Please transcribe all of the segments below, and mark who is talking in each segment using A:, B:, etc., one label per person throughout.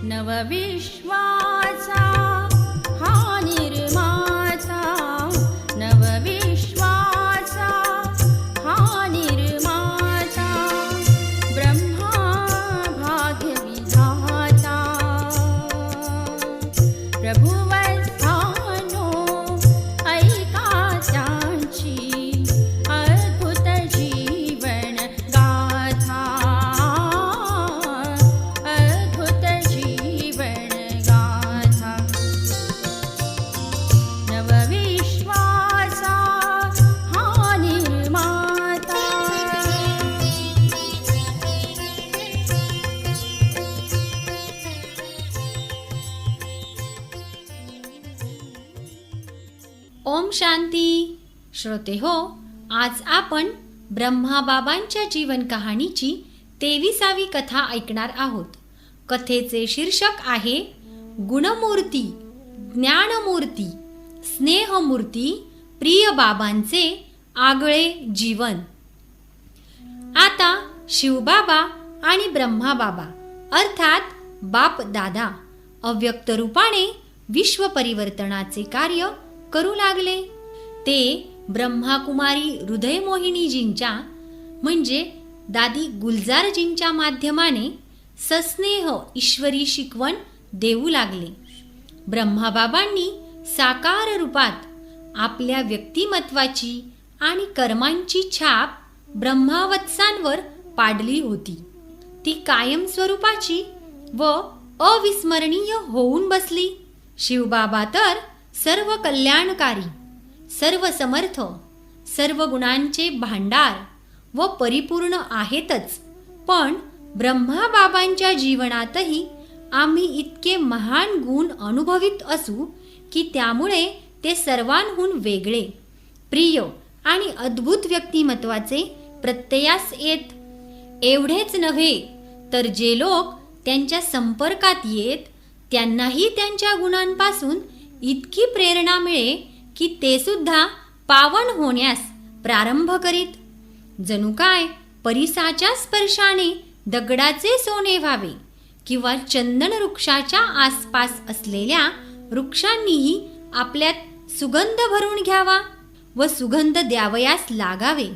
A: नवविश्वाचा हा निर्माता, नवविश्वाचा हा निर्माता, ब्रह्मा भाग्यविधाता, प्रभुवस्थानो ऐका त्यांची अद्भुत जीवन गाथा, अद्भुत जीवन गाथा. नवविश्वाचा हा निर्माता.
B: ओम शांती. श्रोते हो, आज आपण ब्रह्माबाबांच्या जीवन कहाणीची 23वी कथा ऐकणार आहोत. कथेचे शीर्षक आहे गुणमूर्ती, ज्ञानमूर्ती, स्नेहमूर्ती, प्रिय बाबांचे आगळे जीवन. आता शिवबाबा आणि ब्रह्माबाबा अर्थात बाप दादा अव्यक्त रूपाने विश्व परिवर्तनाचे कार्य करू लागले. ते ब्रह्माकुमारी हृदयमोहिनीजींच्या म्हणजे दादी गुलजारजींच्या माध्यमाने सस्नेह ईश्वरी शिकवण देऊ लागले. ब्रह्माबाबांनी साकार रूपात आपल्या व्यक्तिमत्वाची आणि कर्मांची छाप ब्रह्मावत्सांवर पाडली होती. ती कायमस्वरूपाची व अविस्मरणीय होऊन बसली. शिवबाबा तर सर्व कल्याणकारी, सर्व समर्थ, सर्व गुणांचे भांडार व परिपूर्ण आहेतच, पण ब्रह्माबाबांच्या जीवनातही आम्ही इतके महान गुण अनुभवित असू की त्यामुळे ते सर्वांहून वेगळे, प्रिय आणि अद्भुत व्यक्तिमत्वाचे प्रत्ययास येत. एवढेच नव्हे तर जे लोक त्यांच्या संपर्कात येत त्यांनाही त्यांच्या गुणांपासून इतकी प्रेरणा मिळे की ते सुद्धा पावन होण्यास प्रारंभ करीत. जणू काय परिसाच्या स्पर्शाने दगडाचे सोने व्हावे किंवा चंदन वृक्षाच्या आसपास असलेल्या वृक्षांनीही आपल्यात सुगंध भरून घ्यावा व सुगंध द्यावयास लागावे.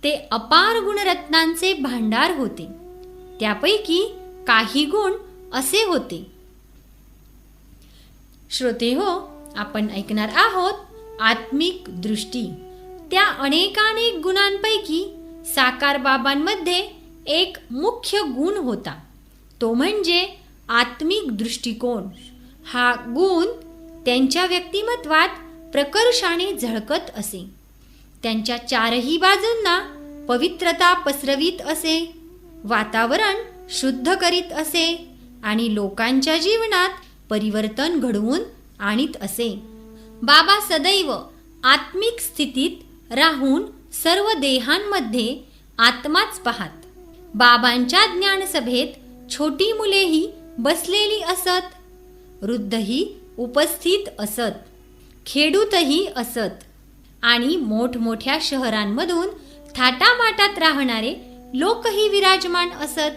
B: ते अपार गुणरत्नांचे भांडार होते. त्यापैकी काही गुण असे होते. श्रोते हो, आपण ऐकणार आहोत आत्मिक दृष्टी. त्या अनेकानेक गुणांपैकी साकार बाबांमध्ये एक मुख्य गुण होता, तो म्हणजे आत्मिक दृष्टिकोन. हा गुण त्यांच्या व्यक्तिमत्वात प्रकर्षाने झळकत असे. त्यांच्या चारही बाजूंना पवित्रता पसरवीत असे, वातावरण शुद्ध करीत असे आणि लोकांच्या जीवनात परिवर्तन घडवून आणीत असे. बाबा सदैव आत्मिक स्थितीत राहून सर्व देहांमध्ये आत्माच पाहत. बाबांच्या ज्ञानसभेत छोटी मुलेही बसलेली असत, वृद्धही उपस्थित असत, खेडूतही असत आणि मोठमोठ्या शहरांमधून थाटामाटात राहणारे लोकही विराजमान असत.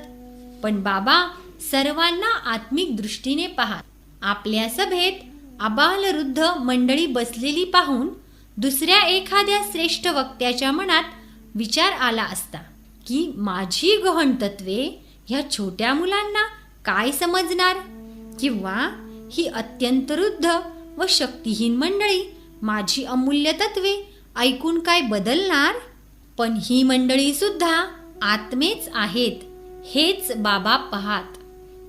B: पण बाबा सर्वांना आत्मिक दृष्टीने पाहत. आपल्या सभेत आबालवृद्ध मंडळी बसलेली पाहून दुसऱ्या एखाद्या श्रेष्ठ वक्त्याच्या मनात विचार आला असता की माझी गहन तत्वे ह्या छोट्या मुलांना काय समजणार, किंवा ही अत्यंत वृद्ध व शक्तिहीन मंडळी माझी अमूल्य तत्वे ऐकून काय बदलणार. पण ही मंडळी सुद्धा आत्मेच आहेत हेच बाबा पाहात.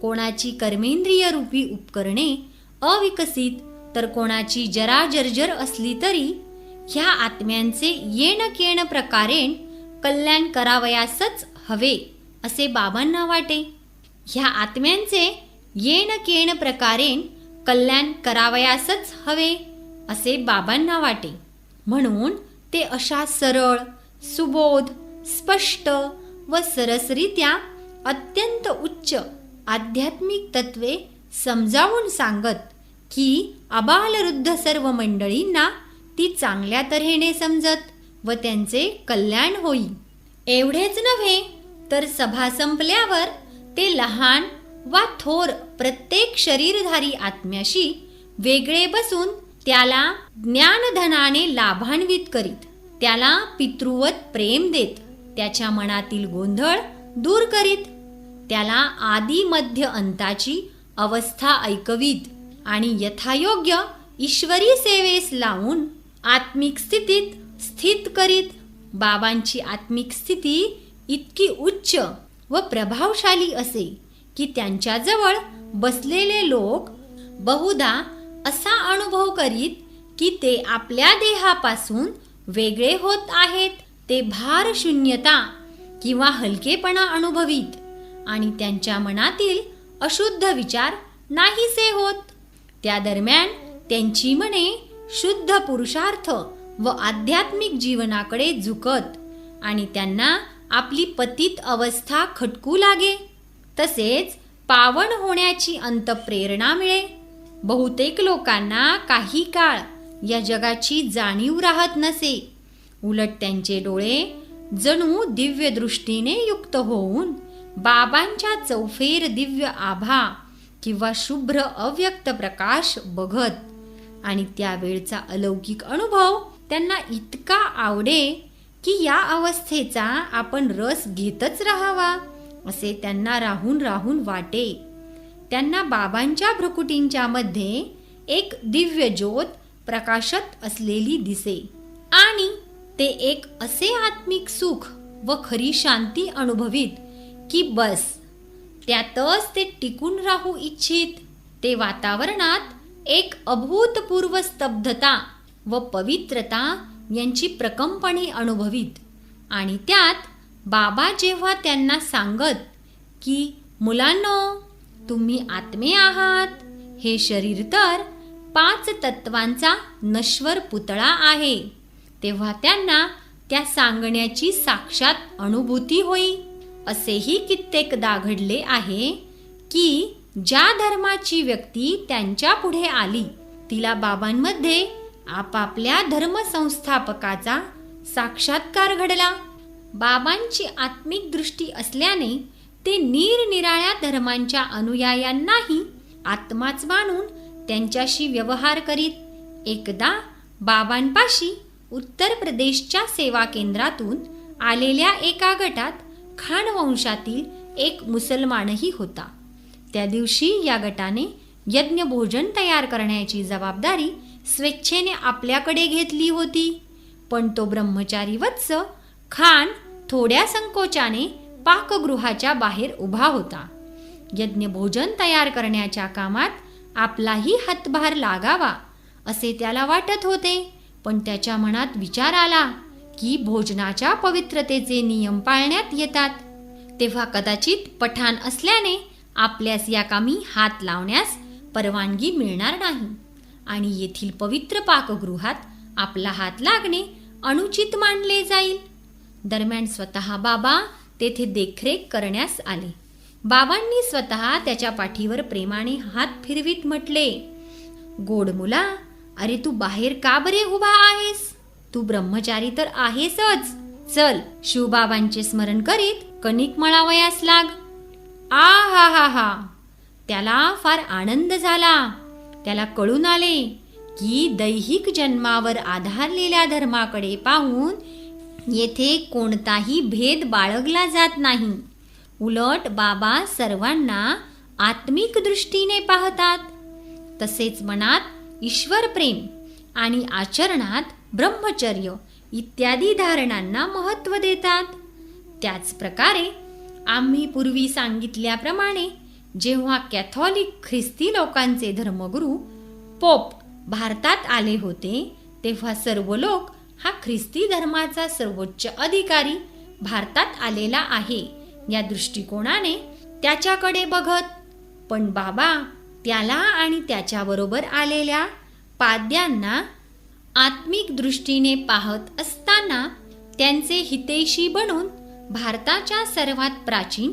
B: कोणाची कर्मेंद्रिय रूपी उपकरणे अविकसित तर कोणाची जरा जर्जर असली तरी ह्या आत्म्यांचे येण केण प्रकारेण कल्याण करावयासच हवे असे बाबांना वाटे. ह्या आत्म्यांचे येण केण प्रकारेण कल्याण करावयासच हवे असे बाबांना वाटे. म्हणून ते अशा सरळ, सुबोध, स्पष्ट व सरसरित्या अत्यंत उच्च आध्यात्मिक तत्वे समजावून सांगत की आबालवृद्ध सर्व मंडळींना ती चांगल्या तऱ्हेने समजत व त्यांचे कल्याण होई. एवढेच नव्हे तर सभा संपल्यावर ते लहान वा थोर प्रत्येक शरीरधारी आत्म्याशी वेगळे बसून त्याला ज्ञानधनाने लाभान्वित करीत, त्याला पितृवत प्रेम देत, त्याच्या मनातील गोंधळ दूर करीत, त्याला आदी मध्य अंताची अवस्था ऐकवीत आणि यथायोग्य ईश्वरी सेवेस लावून आत्मिक स्थितीत स्थित करीत. बाबांची आत्मिक स्थिती इतकी उच्च व प्रभावशाली असे की त्यांच्याजवळ बसलेले लोक बहुधा असा अनुभव करीत की ते आपल्या देहापासून वेगळे होत आहेत. ते भार शून्यता किंवा हलकेपणा अनुभवीत आणि त्यांच्या मनातील अशुद्ध विचार नाहीसे होत. त्या दरम्यान त्यांची मने शुद्ध पुरुषार्थ व आध्यात्मिक जीवनाकडे झुकत आणि त्यांना आपली पतित अवस्था खटकू लागे. तसेच पावन होण्याची अंतप्रेरणा मिळे. बहुतेक लोकांना काही काळ या जगाची जाणीव राहत नसे. उलट त्यांचे डोळे जणू दिव्य दृष्टीने युक्त होऊन बाबांच्या चौफेर दिव्य आभा किंवा शुभ्र अव्यक्त प्रकाश बघत आणि त्यावेळचा अलौकिक अनुभव त्यांना इतका आवडे की या अवस्थेचा आपण रस घेतच राहावा असे त्यांना राहून राहून वाटे. त्यांना बाबांच्या भ्रुकुटींच्या मध्ये एक दिव्य ज्योत प्रकाशत असलेली दिसे आणि ते एक असे आत्मिक सुख व खरी शांती अनुभवीत की बस त्यातच ते टिकून राहू इच्छित. ते वातावरणात एक अभूतपूर्व स्तब्धता व पवित्रता यांची प्रकंपणे अनुभवीत आणि त्यात बाबा जेव्हा त्यांना सांगत की मुलांनो, तुम्ही आत्मे आहात, हे शरीर तर 5 तत्वांचा नश्वर पुतळा आहे, तेव्हा त्यांना त्या सांगण्याची साक्षात अनुभूती होई. असेही कित्येकदा घडले आहे की ज्या धर्माची व्यक्ती त्यांच्या पुढे आली तिला बाबांमध्ये आपापल्या धर्मसंस्थापकाचा साक्षात्कार घडला. बाबांची आत्मिक दृष्टी असल्याने ते निरनिराळ्या धर्मांच्या अनुयायांनाही आत्माच मानून त्यांच्याशी व्यवहार करीत. एकदा बाबांपाशी उत्तर प्रदेशच्या सेवा केंद्रातून आलेल्या एका गटात खान वंशातील एक मुसलमानही होता. त्या दिवशी या गटाने यज्ञ भोजन तयार करण्याची जबाबदारी स्वेच्छेने आपल्याकडे घेतली होती. पण तो ब्रह्मचारी वत्स खान थोड्या संकोचाने पाकगृहाच्या बाहेर उभा होता. यज्ञ भोजन तयार करण्याच्या कामात आपलाही हातभार लागावा असे त्याला वाटत होते. पण त्याच्या मनात विचार आला की भोजनाच्या पवित्रतेचे नियम पाळण्यात येतात, तेव्हा कदाचित पठाण असल्याने आपल्यास या कामी हात लावण्यास परवानगी मिळणार नाही आणि येथील पवित्र पाकगृहात आपला हात लागणे अनुचित मानले जाईल. दरम्यान स्वतः बाबा तेथे देखरेख करण्यास आले. बाबांनी स्वतः त्याच्या पाठीवर प्रेमाने हात फिरवीत म्हटले, गोड मुला, अरे तू बाहेर का बरे उभा आहेस? तू ब्रह्मचारी तर आहेसच. चल, शिवबाबांचे स्मरण करीत कणिक मळावयास लाग. आ हा हा हा. त्याला फार आनंद झाला. त्याला कळून आले की दैहिक जन्मावर आधारलेल्या धर्माकडे पाहून येथे कोणताही भेद बाळगला जात नाही. उलट बाबा सर्वांना आत्मिक दृष्टीने पाहतात. तसेच मनात ईश्वर प्रेम आणि आचरणात ब्रह्मचर्य इत्यादी धारणांना महत्त्व देतात. त्याच प्रकारे आम्ही पूर्वी सांगितल्याप्रमाणे जेव्हा कॅथॉलिक ख्रिस्ती लोकांचे धर्मगुरू पोप भारतात आले होते तेव्हा सर्व लोक हा ख्रिस्ती धर्माचा सर्वोच्च अधिकारी भारतात आलेला आहे या दृष्टिकोनाने त्याच्याकडे बघत. पण बाबा त्याला आणि त्याच्याबरोबर आलेल्या पाद्यांना आत्मिक दृष्टीने पाहत असताना त्यांचे हितैषी बनून भारताच्या सर्वात प्राचीन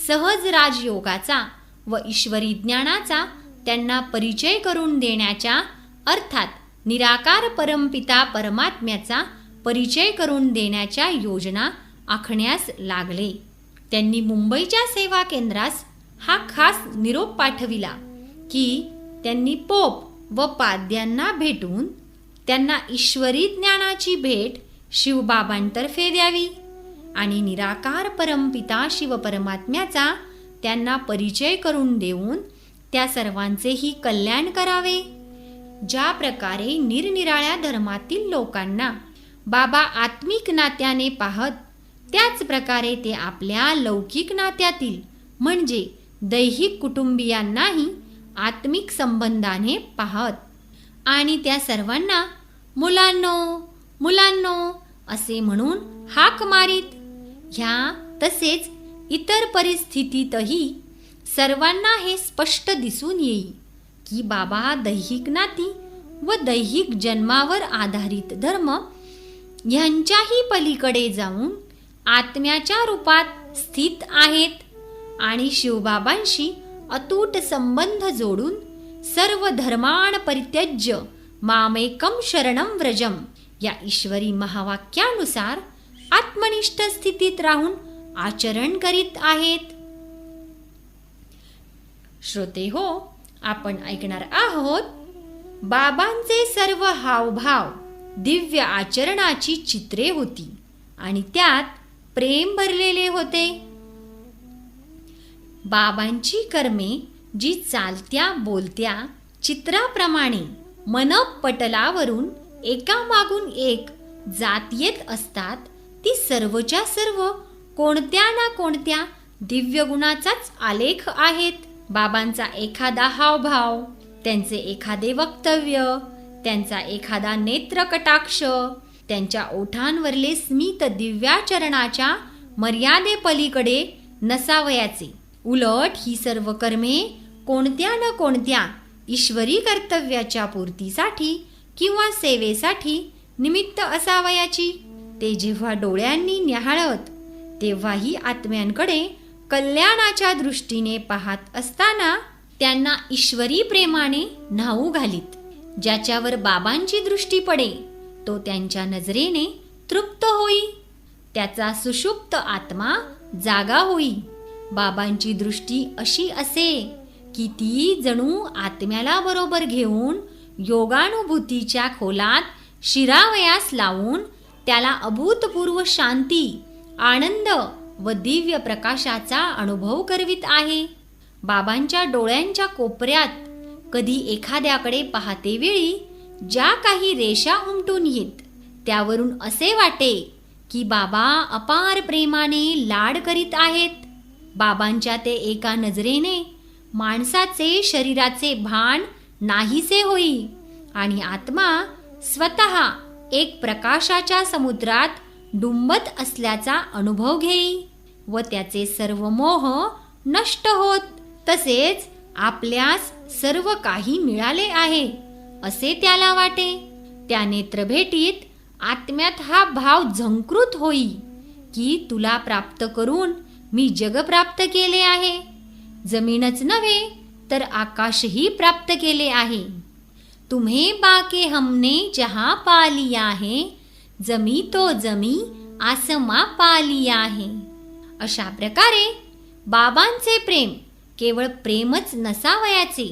B: सहज राजयोगाचा व ईश्वरी ज्ञानाचा त्यांना परिचय करून देण्याच्या अर्थात निराकार परमपिता परमात्म्याचा परिचय करून देण्याच्या योजना आखण्यास लागले. त्यांनी मुंबईच्या सेवा केंद्रास हा खास निरोप पाठविला की त्यांनी पोप व पाद्यांना भेटून त्यांना ईश्वरी ज्ञानाची भेट शिवबाबांतर्फे द्यावी आणि निराकार परमपिता शिवपरमात्म्याचा त्यांना परिचय करून देऊन त्या सर्वांचेही कल्याण करावे. ज्या प्रकारे निरनिराळ्या धर्मातील लोकांना बाबा आत्मिक नात्याने पाहत, त्याच प्रकारे ते आपल्या लौकिक नात्यातील म्हणजे दैहिक कुटुंबियांनाही आत्मिक संबंधाने पाहत आणि त्या सर्वांना मुलांनो मुलांनो असे म्हणून हाक मारीत. ह्या तसेच इतर परिस्थितीतही सर्वांना हे स्पष्ट दिसून येईल की बाबा दैहिक नाती व दैहिक जन्मावर आधारित धर्म ह्यांच्याही पलीकडे जाऊन आत्म्याच्या रूपात स्थित आहेत आणि शिवबाबांशी अतूट संबंध जोडून सर्व धर्माण परित्यज्य मामेकम शरणम व्रजम या ईश्वरी महावाक्यानुसार आत्मनिष्ठ स्थितीत राहून आचरण करीत आहेत. श्रोते हो, आपण ऐकणार आहोत बाबांचे सर्व हावभाव दिव्य आचरणाची चित्रे होती आणि त्यात प्रेम भरलेले होते. बाबांची कर्मे जी चालत्या बोलत्या चित्राप्रमाणे मनपटलावरून एकामागून एक जात येत असतात, ती सर्वच्या सर्व कोणत्या ना कोणत्या दिव्य गुणाचाच आलेख आहेत. बाबांचा एखादा हावभाव, त्यांचे एखादे वक्तव्य, त्यांचा एखादा नेत्रकटाक्ष, त्यांच्या ओठांवरले स्मित दिव्याचरणाच्या मर्यादेपलीकडे नसावयाचे. उलट ही सर्व कर्मे कोणत्या न कोणत्या ईश्वरी कर्तव्याच्या पूर्तीसाठी किंवा सेवेसाठी निमित्त असावयाची. ते जेव्हा डोळ्यांनी न्याहाळत तेव्हाही आत्म्यांकडे कल्याणाच्या दृष्टीने पाहत असताना त्यांना ईश्वरी प्रेमाने न्हाऊ घालीत. ज्याच्यावर बाबांची दृष्टी पडे तो त्यांच्या नजरेने तृप्त होई, त्याचा सुषुप्त आत्मा जागा होई. बाबांची दृष्टी अशी असे की ती जणू आत्म्याला बरोबर घेऊन योगानुभूतीच्या खोलात शिरावयास लावून त्याला अभूतपूर्व शांती, आनंद व दिव्य प्रकाशाचा अनुभव करवित आहे. बाबांच्या डोळ्यांच्या कोपऱ्यात कधी एखाद्याकडे पाहते वेळी ज्या काही रेषा उमटून येत त्यावरून असे वाटे की बाबा अपार प्रेमाने लाड करीत आहेत. बाबांच्या ते एका नजरेने माणसाचे शरीराचे भान नाहीसे होई आणि आत्मा स्वतः एक प्रकाशाच्या समुद्रात डुंबत असल्याचा अनुभव घेई व त्याचे सर्व मोह नष्ट होत. तसेच आपल्यास सर्व काही मिळाले आहे असे त्याला वाटे. त्या नेत्रभेटीत आत्म्यात हा भाव झंकृत होई की तुला प्राप्त करून मी जग प्राप्त केले आहे. जमीनच नव्हे तर आकाशही प्राप्त केले आहे. तुम्हे बाके हमने जहा पा लिया है, जमी तो जमी आसमा पा लिया है. अशा प्रकारे बाबांचे प्रेम केवळ प्रेमच नसावयाचे,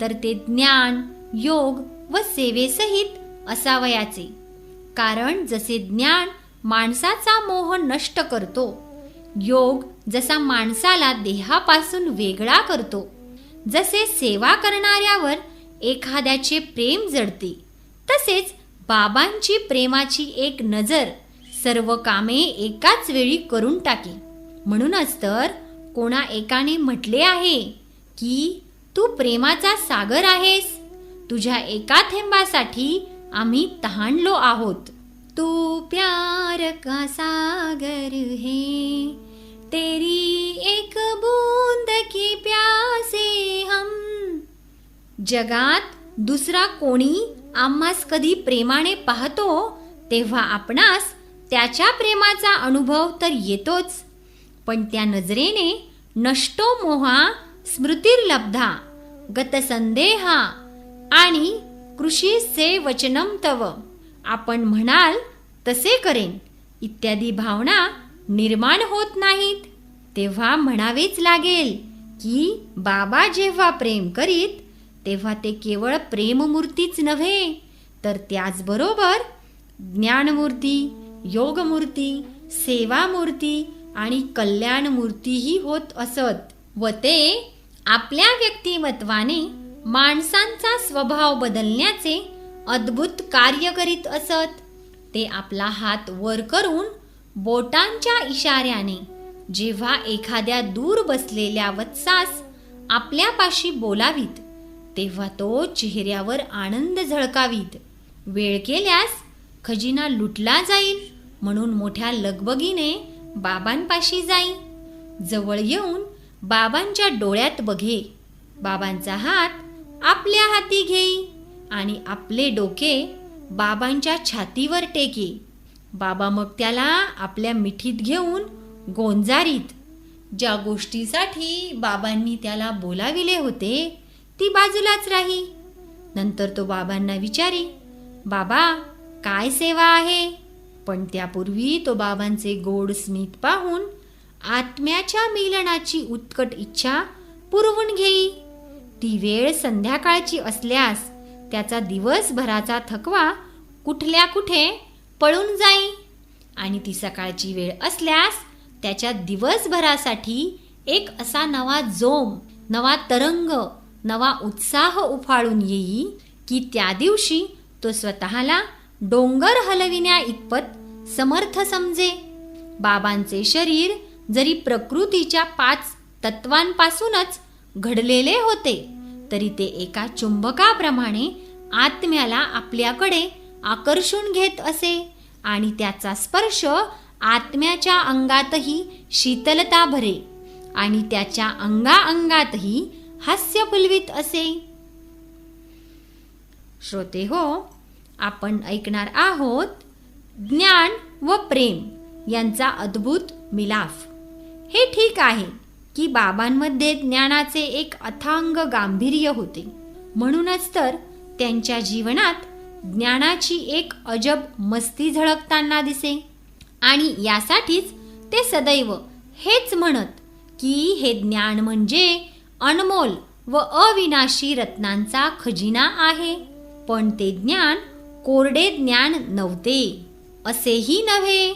B: तर ते ज्ञान, योग व सेवेसहित असावयाचे. कारण जसे ज्ञान माणसाचा मोह नष्ट करतो, योग जसा माणसाला देहापासून वेगळा करतो, जसे सेवा करणाऱ्यावर एखाद्याचे प्रेम जडते, तसेच बाबांची प्रेमाची एक नजर सर्व कामे एकाच वेळी करून टाके. म्हणूनच तर कोणा एकाने म्हटले आहे की तू प्रेमाचा सागर आहेस, तुझ्या एका थेंबासाठी आम्ही तहानलो आहोत. तू प्यार का सागर है, तेरी एक बूंद की प्यासे हम. जगात दुसरा कोणी आम्हास कधी प्रेमाने पाहतो तेव्हा आपणास त्याच्या प्रेमाचा अनुभव तर येतोच, पण त्या नजरेने नष्टो मोहा स्मृतिर्लब्धा गतसंदेहा आणि कृषीसे वचनम तव. आपण म्हणाल तसे करेन इत्यादी भावना निर्माण होत नाहीत. तेव्हा म्हणावेच लागेल की बाबा जेव्हा प्रेम करीत तेव्हा ते केवळ प्रेममूर्तीच नव्हे, तर त्याचबरोबर ज्ञानमूर्ती, योगमूर्ती, सेवामूर्ती आणि कल्याणमूर्तीही होत असत व ते आपल्या व्यक्तिमत्वाने माणसांचा स्वभाव बदलण्याचे अद्भुत कार्य करीत असत. ते आपला हात वर करून बोटांच्या इशाऱ्याने जेव्हा एखाद्या दूर बसलेल्या वत्सास आपल्यापाशी बोलावीत तेव्हा तो चेहऱ्यावर आनंद झळकावीत. वेळ केल्यास खजिना लुटला जाईल म्हणून मोठ्या लगबगीने बाबांपाशी जाई. जवळ येऊन बाबांच्या डोळ्यात बघे, बाबांचा हात आपल्या हाती घेई आणि आपले डोके बाबांच्या छातीवर टेके. बाबा मग त्याला आपल्या मिठीत घेऊन गोंजारीत. ज्या गोष्टीसाठी बाबांनी त्याला बोलाविले होते ती बाजूलाच राही. नंतर तो बाबांना विचारी, बाबा काय सेवा आहे? पण त्यापूर्वी तो बाबांचे गोड स्मित पाहून आत्म्याच्या मिलनाची उत्कट इच्छा पुरवून घेई. ती वेळ संध्याकाळची असल्यास त्याचा दिवसभराचा थकवा कुठल्या कुठे पळून जाई आणि ती सकाळची वेळ असल्यास त्याच्या दिवसभरासाठी एक असा नवा जोम, नवा तरंग, नवा उत्साह उफाळून येई की त्या दिवशी तो स्वतःला डोंगर हलविण्या इतपत समर्थ समजे. बाबांचे शरीर जरी प्रकृतीच्या 5 तत्वांपासूनच घडलेले होते तरी ते एका चुंबकाप्रमाणे आत्म्याला आपल्याकडे आकर्षून घेत असे आणि त्याचा स्पर्श आत्म्याच्या अंगातही शीतलता भरे आणि त्याच्या अंगाअंगातही हास्य फुलवित असे. श्रोते हो, आपण ऐकणार आहोत ज्ञान व प्रेम यांचा अद्भुत मिलाफ. हे ठीक आहे की बाबांमध्ये ज्ञानाचे एक अथांग गांभीर्य होते, म्हणूनच तर त्यांच्या जीवनात ज्ञानाची एक अजब मस्ती झळकताना दिसे आणि यासाठीच ते सदैव हेच म्हणत की हे ज्ञान म्हणजे अनमोल व अविनाशी रत्नांचा खजिना आहे. पण ते ज्ञान कोरडे ज्ञान नव्हते. असेही नव्हे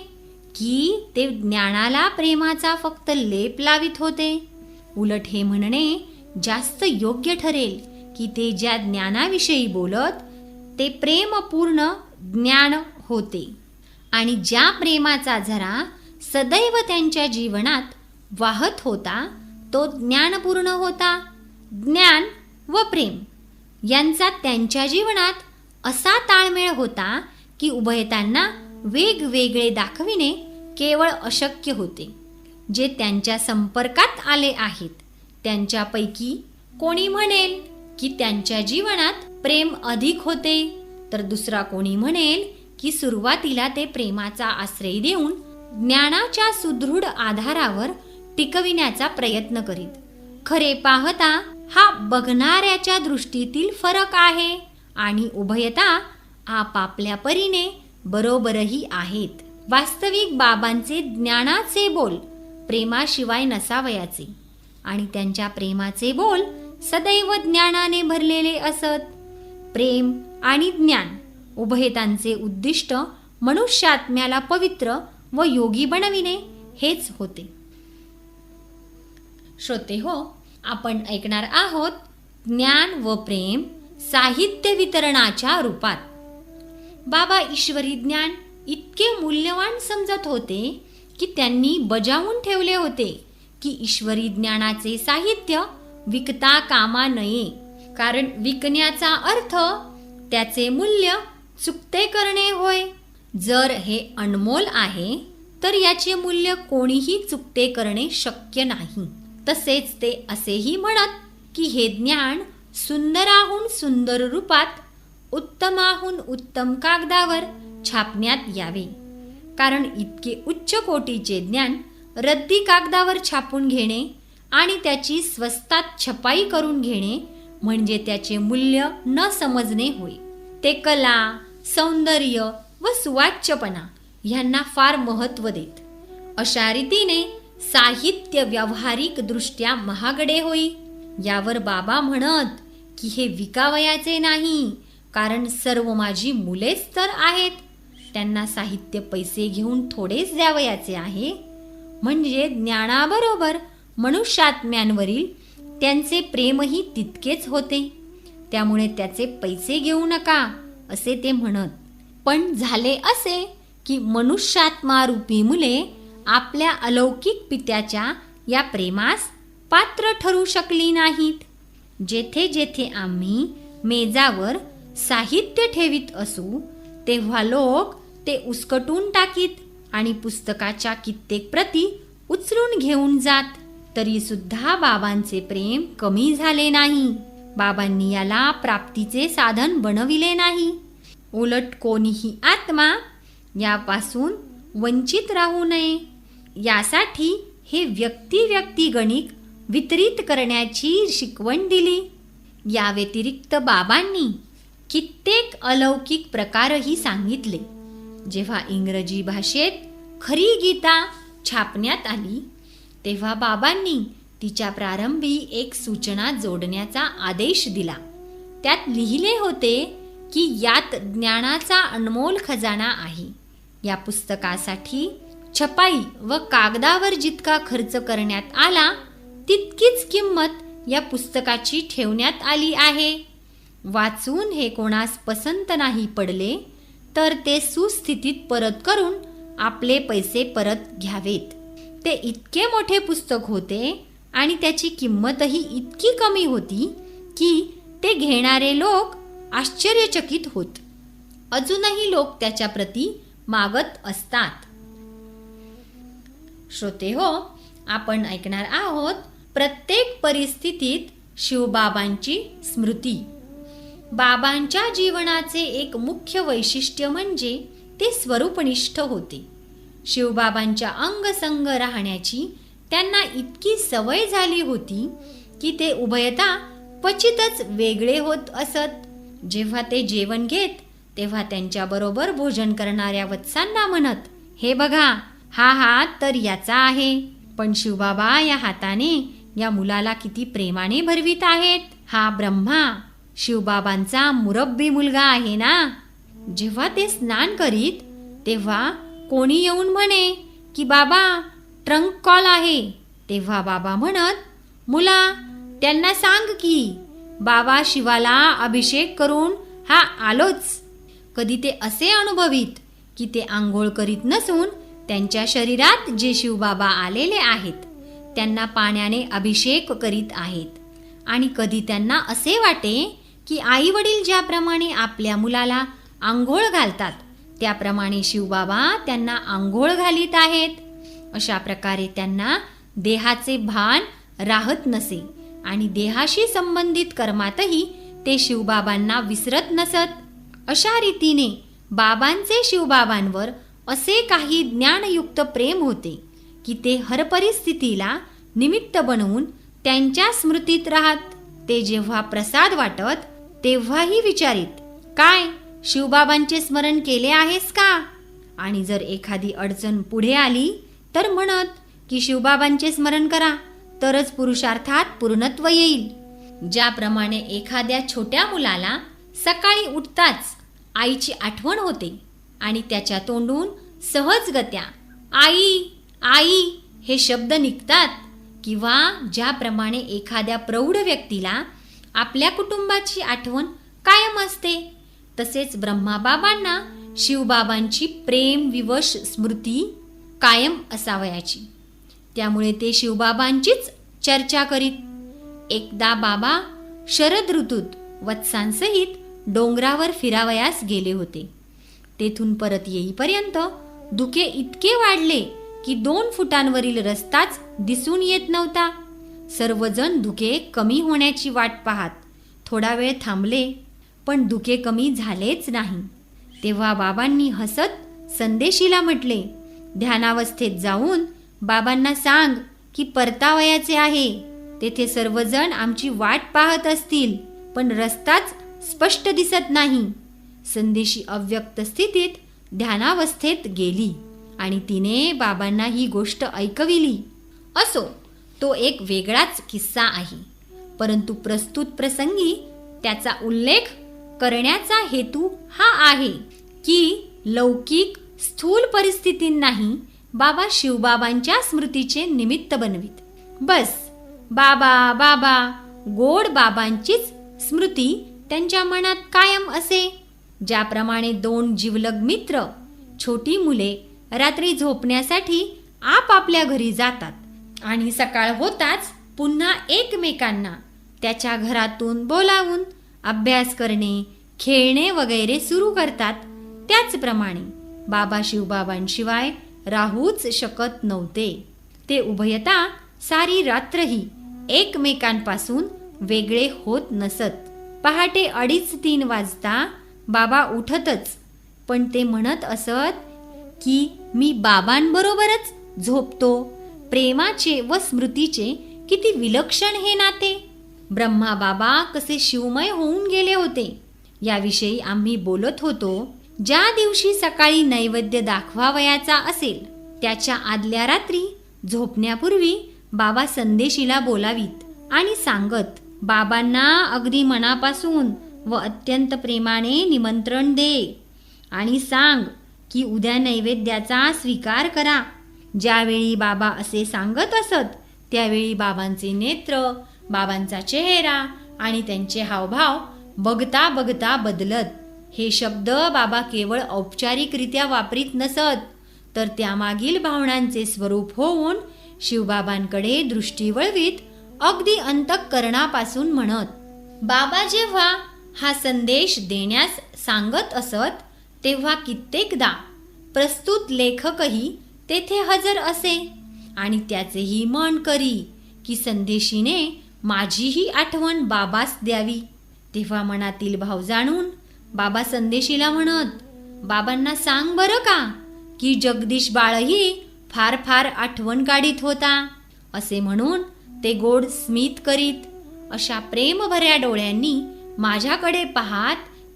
B: की ते ज्ञानाला प्रेमाचा फक्त लेप लावित होते. उलट हे म्हणणे जास्त योग्य ठरेल की ते ज्या ज्ञानाविषयी बोलत ते प्रेमपूर्ण ज्ञान होते आणि ज्या प्रेमाचा झरा सदैव त्यांच्या जीवनात वाहत होता तो ज्ञानपूर्ण होता. ज्ञान व प्रेम यांचा त्यांच्या जीवनात असा ताळमेळ होता की उभयतांना वेगवेगळे दाखविणे केवळ अशक्य होते. जे त्यांच्या संपर्कात आले आहेत त्यांच्यापैकी कोणी म्हणेल की त्यांच्या जीवनात प्रेम अधिक होते, तर दुसरा कोणी म्हणेल की सुरुवातीला ते प्रेमाचा आश्रय देऊन ज्ञानाच्या सुदृढ आधारावर टिकविण्याचा प्रयत्न करीत. खरे पाहता हा बघणाऱ्याच्या दृष्टीतील फरक आहे आणि उभयता आपापल्या परीने बरोबरही आहेत. वास्तविक बाबांचे ज्ञानाचे बोल प्रेमाशिवाय नसावयाचे आणि त्यांच्या प्रेमाचे बोल सदैव ज्ञानाने भरलेले असत. प्रेम आणि ज्ञान उभयतांचे उद्दिष्ट मनुष्यात्म्याला पवित्र व योगी बनविणे हेच होते. श्रोते हो, आपण ऐकणार आहोत ज्ञान व प्रेम साहित्य वितरणाच्या रूपात. बाबा ईश्वरी ज्ञान इतके मूल्यवान समजत होते की त्यांनी बजावून ठेवले होते की ईश्वरी ज्ञानाचे साहित्य विकता कामा नये, कारण विकण्याचा अर्थ त्याचे मूल्य चुकते करणे होय. जर हे अनमोल आहे तर याचे मूल्य कोणीही चुकते करणे शक्य नाही. तसेच ते असेही म्हणत की हे ज्ञान सुंदराहून सुंदर रूपात उत्तमाहून उत्तम कागदावर छापण्यात यावे, कारण इतके उच्च कोटीचे ज्ञान रद्दी कागदावर छापून घेणे आणि त्याची स्वस्तात छपाई करून घेणे म्हणजे त्याचे मूल्य न समजणे होय. ते कला, सौंदर्य व सुवाच्यपणा ह्यांना फार महत्त्व देत. अशा रीतीने साहित्य व्यावहारिक दृष्ट्या महागडे होई. यावर बाबा म्हणत की हे विकावयाचे नाही, कारण सर्व माझी मुलेच तर आहेत. त्यांना साहित्य पैसे घेऊन थोडेच द्यावयाचे आहे. म्हणजे ज्ञानाबरोबर मनुष्यात्म्यांवरील त्यांचे प्रेमही तितकेच होते. त्यामुळे त्याचे पैसे घेऊ नका असे ते म्हणत. पण झाले असे की मनुष्यात्मारूपी मुले आपल्या अलौकिक पित्याच्या या प्रेमास पात्र ठरू शकली नाहीत. जेथे जेथे आम्ही मेजावर साहित्य ठेवीत असू तेव्हा लोक ते उचकटून टाकीत आणि पुस्तकाच्या कित्येक प्रती उचलून घेऊन जात. तरी सुद्धा बाबांचे प्रेम कमी झाले नाही. बाबांनी याला प्राप्तीचे साधन बनविले नाही. उलट कोणीही आत्मा यापासून वंचित राहू नये यासाठी हे व्यक्तिगणिक वितरित करण्याची शिकवण दिली. या व्यतिरिक्त बाबांनी कित्येक अलौकिक प्रकारही सांगितले. जेव्हा इंग्रजी भाषेत खरी गीता छापण्यात आली तेव्हा बाबांनी तिच्या प्रारंभी एक सूचना जोडण्याचा आदेश दिला. त्यात लिहिले होते की यात ज्ञानाचा अनमोल खजाना आहे. या पुस्तकासाठी छपाई व कागदावर जितका खर्च करण्यात आला तितकीच किंमत या पुस्तकाची ठेवण्यात आली आहे. वाचून हे कोणास पसंत नाही पडले तर ते सुस्थितीत परत करून आपले पैसे परत घ्यावेत. ते इतके मोठे पुस्तक होते आणि त्याची किंमतही इतकी कमी होती की ते घेणारे लोक आश्चर्यचकित होत. अजूनही लोक त्याच्या प्रती मागत असतात. श्रोते हो, आपण ऐकणार आहोत प्रत्येक परिस्थितीत शिवबाबांची स्मृती. बाबांच्या जीवनाचे एक मुख्य वैशिष्ट्य म्हणजे ते स्वरूपनिष्ठ होते. शिवबाबांच्या अंगसंग राहण्याची त्यांना इतकी सवय झाली होती की ते उभयता क्वचितच वेगळे होत असत. जेव्हा ते जेवण घेत तेव्हा त्यांच्याबरोबर भोजन करणाऱ्या वत्सांना म्हणत, हे बघा, हा हात तर याचा आहे. पण शिवबाबा या हाताने या मुलाला किती प्रेमाने भरवीत आहेत. हा ब्रह्मा शिवबाबांचा मुरब्बी मुलगा आहे ना. जेव्हा ते स्नान करीत तेव्हा कोणी येऊन म्हणे की बाबा ट्रंक कॉल आहे, तेव्हा बाबा म्हणत, मुला त्यांना सांग की बाबा शिवाला अभिषेक करून हा आलोच. कधी ते असे अनुभवित की ते आंघोळ करीत नसून त्यांच्या शरीरात जे शिवबाबा आलेले आहेत त्यांना पाण्याने अभिषेक करीत आहेत. आणि कधी त्यांना असे वाटे की आई वडील ज्याप्रमाणे आपल्या मुलाला आंघोळ घालतात त्याप्रमाणे शिवबाबा त्यांना आंघोळ घालीत आहेत. अशा प्रकारे त्यांना देहाचे भान राहत नसे आणि देहाशी संबंधित कर्मातही ते शिवबाबांना विसरत नसत. अशा रीतीने बाबांचे शिवबाबांवर असे काही ज्ञानयुक्त प्रेम होते की ते हर परिस्थितीला निमित्त बनवून त्यांच्या स्मृतीत राहत. ते जेव्हा प्रसाद वाटत तेव्हाही विचारित, काय शिवबाबांचे स्मरण केले आहेस का? आणि जर एखादी अडचण पुढे आली तर म्हणत की शिवबाबांचे स्मरण करा तरच पुरुषार्थात पूर्णत्व येईल. ज्याप्रमाणे एखाद्या छोट्या मुलाला सकाळी उठताच आईची आठवण होते आणि त्याच्या तोंडून सहजगत्या आई आई हे शब्द निघतात, किंवा ज्याप्रमाणे एखाद्या प्रौढ व्यक्तीला आपल्या कुटुंबाची आठवण कायम असते, तसेच ब्रह्माबाबांना शिवबाबांची प्रेम विवश स्मृती कायम असावयाची. त्यामुळे ते शिवबाबांचीच चर्चा करीत. एकदा बाबा शरद ऋतूत वत्सांसहित डोंगरावर फिरावयास गेले होते. तेथून परत येईपर्यंत धुके इतके वाढले की 2 फुटांवरील रस्ताच दिसून येत नव्हता. सर्वजण धुके कमी होण्याची वाट पाहत थोडा वेळ थांबले, पण धुके कमी झालेच नाही. तेव्हा बाबांनी हसत संदेशीला म्हटले, ध्यानावस्थेत जाऊन बाबांना सांग की परतावयाचे आहे. तेथे सर्वजण आमची वाट पाहत असतील, पण रस्ताच स्पष्ट दिसत नाही. संदेशी अव्यक्त स्थितीत ध्यानावस्थेत गेली आणि तिने बाबांना ही गोष्ट ऐकविली. असो, तो एक वेगळाच किस्सा आहे. परंतु प्रस्तुत प्रसंगी त्याचा उल्लेख करण्याचा हेतू हा आहे की लौकिक स्थूल परिस्थितींनाही बाबा शिवबाबांच्या स्मृतीचे निमित्त बनवित. बस बाबा बाबा गोड बाबांचीच स्मृती त्यांच्या मनात कायम असे. ज्याप्रमाणे दोन जिवलग मित्र, छोटी मुले रात्री झोपण्यासाठी आपापल्या घरी जातात आणि सकाळ होताच पुन्हा एकमेकांना त्याच्या घरातून बोलावून अभ्यास करणे, खेळणे वगैरे सुरू करतात, त्याचप्रमाणे बाबा शिवबाबांशिवाय राहूच शकत नव्हते. ते उभयता सारी रात्रही एकमेकांपासून वेगळे होत नसत. पहाटे 2:30-3 वाजता बाबा उठतच, पण ते म्हणत असत की मी बाबांबरोबरच झोपतो. प्रेमाचे व स्मृतीचे किती विलक्षण हे नाते. ब्रह्मा बाबा कसे शिवमय होऊन गेले होते याविषयी आम्ही बोलत होतो. ज्या दिवशी सकाळी नैवेद्य दाखवावयाचा असेल त्याच्या आदल्या रात्री झोपण्यापूर्वी बाबा संदेशीला बोलावीत आणि सांगत, बाबांना अगदी मनापासून व अत्यंत प्रेमाने निमंत्रण दे आणि सांग की उद्या नैवेद्याचा स्वीकार करा. ज्यावेळी बाबा असे सांगत असत त्यावेळी बाबांचे नेत्र, बाबांचा चेहरा आणि त्यांचे हावभाव बघता बघता बदलत. हे शब्द बाबा केवळ औपचारिकरित्या वापरीत नसत, तर त्यामागील भावनांचे स्वरूप होऊन शिवबाबांकडे दृष्टी वळवीत अगदी अंतःकरणापासून म्हणत. बाबा जेव्हा हा संदेश देण्यास सांगत असत तेव्हा कित्येकदा प्रस्तुत लेखकही तेथे हजर असे आणि त्याचेही मन करी की संदेशीने माझीही आठवण बाबास द्यावी. तेव्हा मनातील भाव जाणून बाबा संदेशीला म्हणत, बाबांना सांग बरं का की जगदीश बाळही फार फार आठवण काढीत होता. असे म्हणून ते गोड स्मित करीत. अशा प्रेमभऱ्या डोळ्यांनी माझ्याकडे पाहात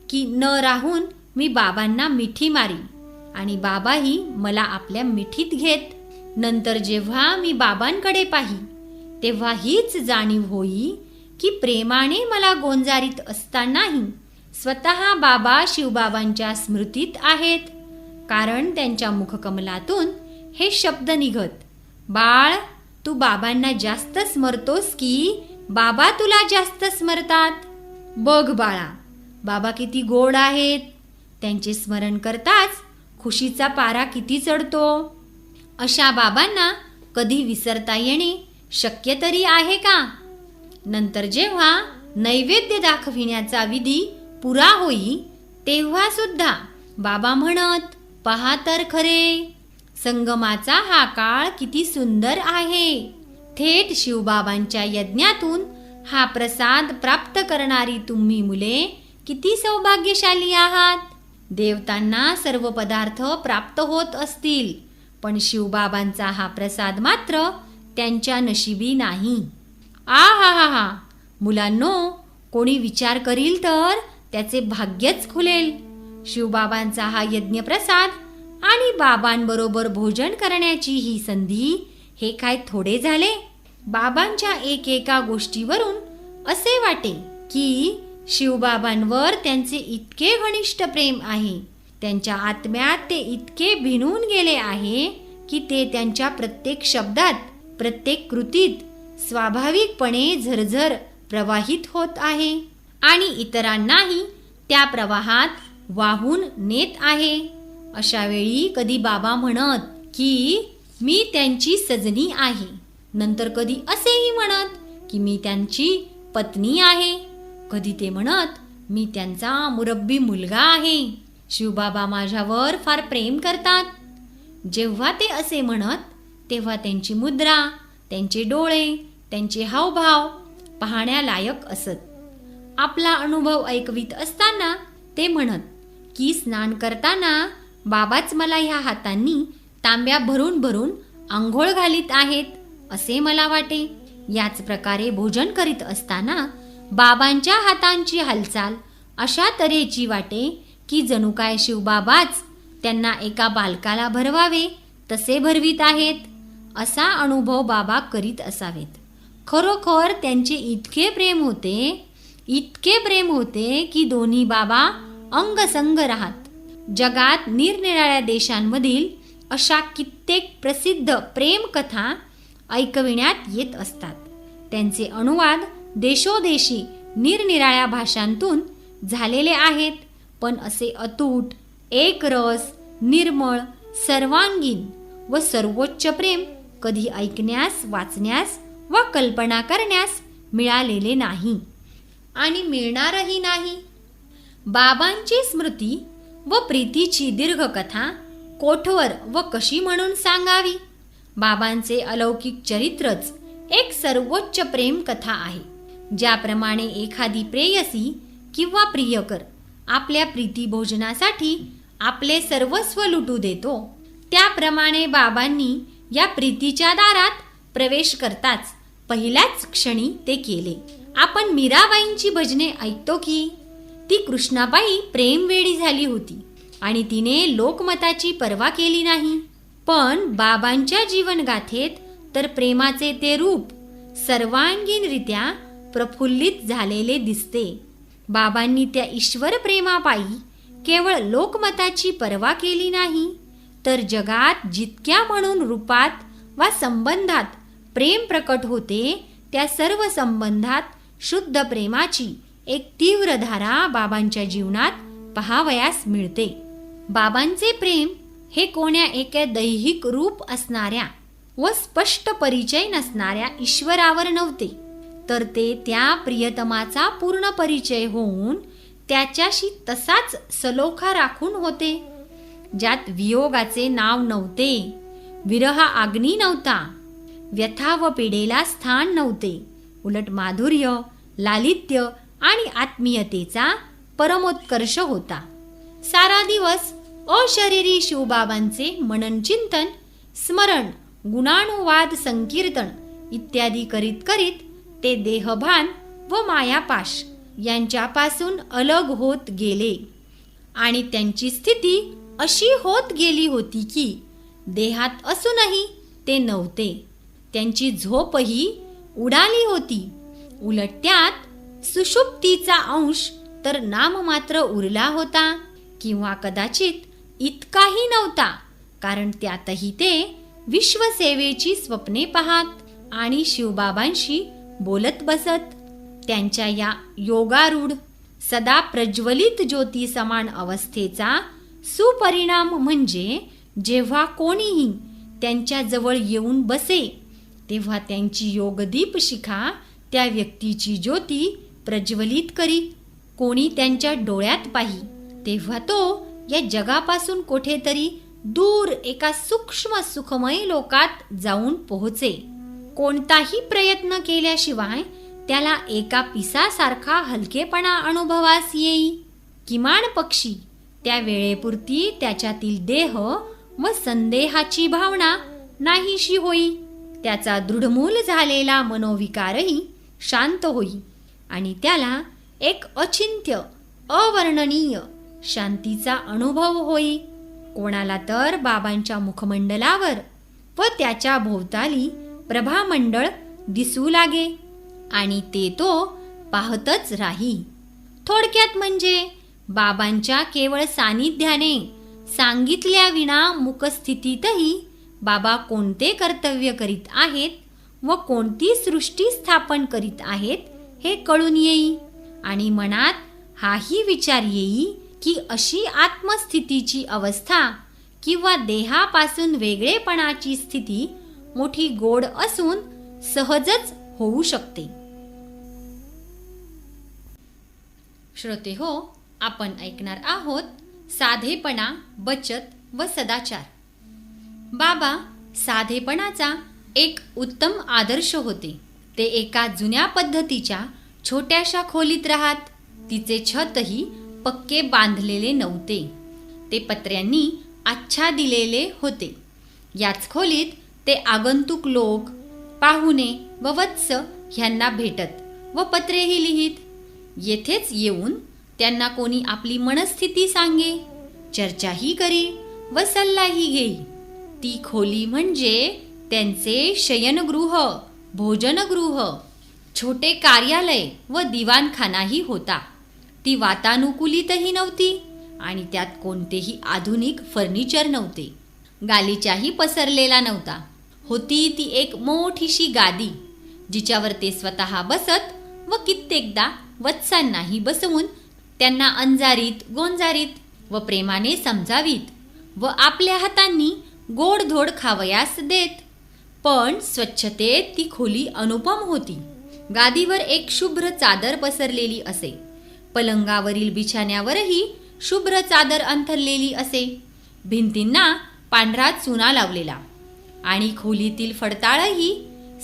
B: की न राहून मी बाबांना मिठी मारी आणि बाबाही मला आपल्या मिठीत घेत. नंतर जेव्हा मी बाबांकडे पाही तेव्हा हीच जाणीव होई की प्रेमाने मला गोंजारीत असतानाही स्वतः बाबा शिवबाबांच्या स्मृतीत आहेत. कारण त्यांच्या मुखकमलातून हे शब्द निघत, बाळ तू बाबांना जास्त स्मरतोस की बाबा तुला जास्त स्मरतात. बघ बाळा, बाबा किती गोड आहेत. त्यांचे स्मरण करताच खुशीचा पारा किती चढतो. अशा बाबांना कधी विसरता येणे शक्य तरी आहे का. नंतर जेव्हा नैवेद्य दाखविण्याचा विधी पुरा होई तेव्हा सुद्धा बाबा म्हणत, पहा तर खरे संगमाचा हा काळ किती सुंदर आहे. थेट शिवबाबांच्या यज्ञातून हा प्रसाद प्राप्त करणारी तुम्ही मुले किती सौभाग्यशाली आहात. देवतांना सर्व पदार्थ प्राप्त होत असतील, पण शिवबाबांचा हा प्रसाद मात्र त्यांच्या नशिबी नाही. आ हा हा हा, मुलांनो, कोणी विचार करील तर त्याचे भाग्यच खुलेल. शिवबाबांचा हा यज्ञप्रसाद आणि बाबांबरोबर भोजन करण्याची ही संधी, हे काय थोडे झाले. बाबांच्या एकेका गोष्टीवरून असे वाटे की शिवबाबांवर त्यांचे इतके घनिष्ठ प्रेम आहे, त्यांच्या आत्म्यात ते इतके भिनून गेले आहे की ते त्यांच्या प्रत्येक शब्दात, प्रत्येक कृतीत स्वाभाविकपणे झरझर प्रवाहित होत आहे आणि इतरांनाही त्या प्रवाहात वाहून नेत आहे. अशा वेळी कधी बाबा म्हणत की मी त्यांची सजनी आहे, नंतर कधी असेही म्हणत की मी त्यांची पत्नी आहे, कधी ते म्हणत मी त्यांचा मुरब्बी मुलगा आहे. शिवबाबा माझ्यावर फार प्रेम करतात. जेव्हा ते असे म्हणत तेव्हा त्यांची मुद्रा, त्यांचे डोळे, त्यांचे हावभाव पाहण्यालायक असत. आपला अनुभव ऐकवीत असताना ते म्हणत की स्नान करताना बाबाच मला ह्या हातांनी तांब्या भरून भरून आंघोळ घालीत आहेत असे मला वाटे. याच प्रकारे भोजन करीत असताना बाबांच्या हातांची हालचाल अशा तऱ्हेची वाटे की जणू काय शिवबाबाच त्यांना एका बालकाला भरवावे तसे भरवीत आहेत. असा अनुभव बाबा करीत असावेत. खरोखर त्यांचे इतके प्रेम होते की दोन्ही बाबा अंगसंग राहत. जगात निरनिराळ्या देशांमधील अशा कित्येक प्रसिद्ध प्रेमकथा ऐकविण्यात येत असतात. त्यांचे अनुवाद देशोदेशी निरनिराळ्या भाषांतून झालेले आहेत. पण असे अतूट, एकरस, निर्मळ, सर्वांगीण व सर्वोच्च प्रेम कधी ऐकण्यास, वाचण्यास व कल्पना करण्यास मिळालेले नाही आणि मिळणारही नाही. बाबांची स्मृती व प्रीतीची दीर्घ कथा कोठवर व कशी म्हणून सांगावी. बाबांचे अलौकिक चरित्रच एक सर्वोच्च प्रेम कथा आहे. ज्याप्रमाणे एखादी प्रेयसी किंवा प्रियकर आपल्या प्रीतिभोजनासाठी आपले सर्वस्व लुटू देतो, त्याप्रमाणे बाबांनी या प्रीतीच्या दारात प्रवेश करताच पहिल्याच क्षणी ते केले. आपण मीराबाईंची भजने ऐकतो की ती कृष्णाबाई प्रेमवेडी झाली होती आणि तिने लोकमताची पर्वा केली नाही. पण बाबांच्या जीवनगाथेत तर प्रेमाचे ते रूप सर्वांगीणरित्या प्रफुल्लित झालेले दिसते. बाबांनी त्या ईश्वर प्रेमापायी केवळ लोकमताची पर्वा केली नाही, तर जगात जितक्या म्हणून रूपात वा संबंधात प्रेम प्रकट होते, त्या सर्व संबंधात शुद्ध प्रेमाची एक तीव्र धारा बाबांच्या जीवनात पहावयास मिळते. बाबांचे प्रेम हे कोण्या एका दैहिक रूप असणाऱ्या व स्पष्ट परिचय नसणाऱ्या ईश्वरावर नव्हते, तर ते त्या प्रियतमाचा पूर्ण परिचय होऊन त्याच्याशी तसाच सलोखा राखून होते, ज्यात वियोगाचे नाव नव्हते, विरह आग्नी नव्हता, व्यथा व पीडेला स्थान नव्हते. उलट माधुर्य, लालित्य आणि आत्मीयतेचा परमोत्कर्ष होता. सारा दिवस अशरीरी शिवबाबांचे मनन चिंतन, स्मरण, गुणानुवाद, संकीर्तन इत्यादी करीत करीत ते देहभान व मायापाश यांच्यापासून अलग होत गेले आणि त्यांची स्थिती अशी होत गेली होती की देहात असूनही ते नव्हते. त्यांची झोपही उडाली होती. उलट त्यात सुषुप्तीचा अंश तर नाममात्र उरला होता, किंवा कदाचित इतकाही नव्हता, कारण त्यातही ते विश्वसेवेची स्वप्ने पाहत आणि शिवबाबांशी बोलत बसत. त्यांच्या या योगारूढ सदा प्रज्वलित ज्योती समान अवस्थेचा सुपरिणाम म्हणजे जेव्हा कोणीही त्यांच्या जवळ येऊन बसे, तेव्हा त्यांची योगदीप शिखा त्या व्यक्तीची ज्योती प्रज्वलित करी. कोणी त्यांच्या डोळ्यात पाही, तेव्हा तो या जगापासून कुठेतरी दूर एका सूक्ष्म सुखमय लोकात जाऊन पोहोचे. कोणताही प्रयत्न केल्याशिवाय त्याला एका पिसासारखा हलकेपणा अनुभवास येई. किमान पक्षी त्या वेळेपुरती त्याच्यातील देह व संदेहाची भावना नाहीशी होई. त्याचा दृढमूल झालेला मनोविकारही शांत होई आणि त्याला एक अचिंत्य, अवर्णनीय शांतीचा अनुभव होई. कोणाला तर बाबांच्या मुखमंडलावर व त्याच्या भोवताली प्रभामंडळ दिसू लागे आणि ते तो पाहतच राही. थोडक्यात म्हणजे बाबांच्या केवळ सानिध्याने सांगितल्या विना मुकस्थितीतही बाबा कोणते कर्तव्य करीत आहेत व कोणती सृष्टी स्थापन करीत आहेत हे कळून येई आणि मनात हाही विचार येई की अशी आत्मस्थितीची अवस्था किंवा देहापासून वेगळेपणाची स्थिती मोठी गोड असून सहजच होऊ शकते. श्रोते हो, आपण ऐकणार आहोत साधेपणा, बचत व सदाचार. बाबा साधेपणाचा एक उत्तम आदर्श होते. ते एका जुन्या पद्धतीच्या छोट्याशा खोलीत राहत. तिचे छतही पक्के बांधलेले नव्हते. ते पत्र्यांनी आच्छादिलेले होते. याच खोलीत ते आगंतुक लोक, पाहुणे व वत्स ह्यांना भेटत व पत्रेही लिहित. येथेच येऊन त्यांना कोणी आपली मनस्थिती सांगे, चर्चाही करी व सल्लाही घेई. ती खोली म्हणजे त्यांचे शयनगृह, भोजनगृह, छोटे कार्यालय व दिवाणखानाही होता. ती वातानुकूलितही नव्हती आणि त्यात कोणतेही आधुनिक फर्निचर नव्हते. गालिचाही पसरलेला नव्हता. होती ती एक मोठीशी गादी, जिच्यावर ते स्वतः बसत व कित्येकदा वत्सांनाही बसवून त्यांना अंजारीत गोंजारीत व प्रेमाने समजावीत व आपल्या हातांनी गोडधोड खावयास देत. पण स्वच्छतेत ती खोली अनुपम होती. गादीवर एक शुभ्र चादर पसरलेली असे. पलंगावरील बिछाण्यावरही शुभ्र चादर अंथरलेली असे. भिंतींना पांढरा चुना लावलेला आणि खोलीतील फडताळही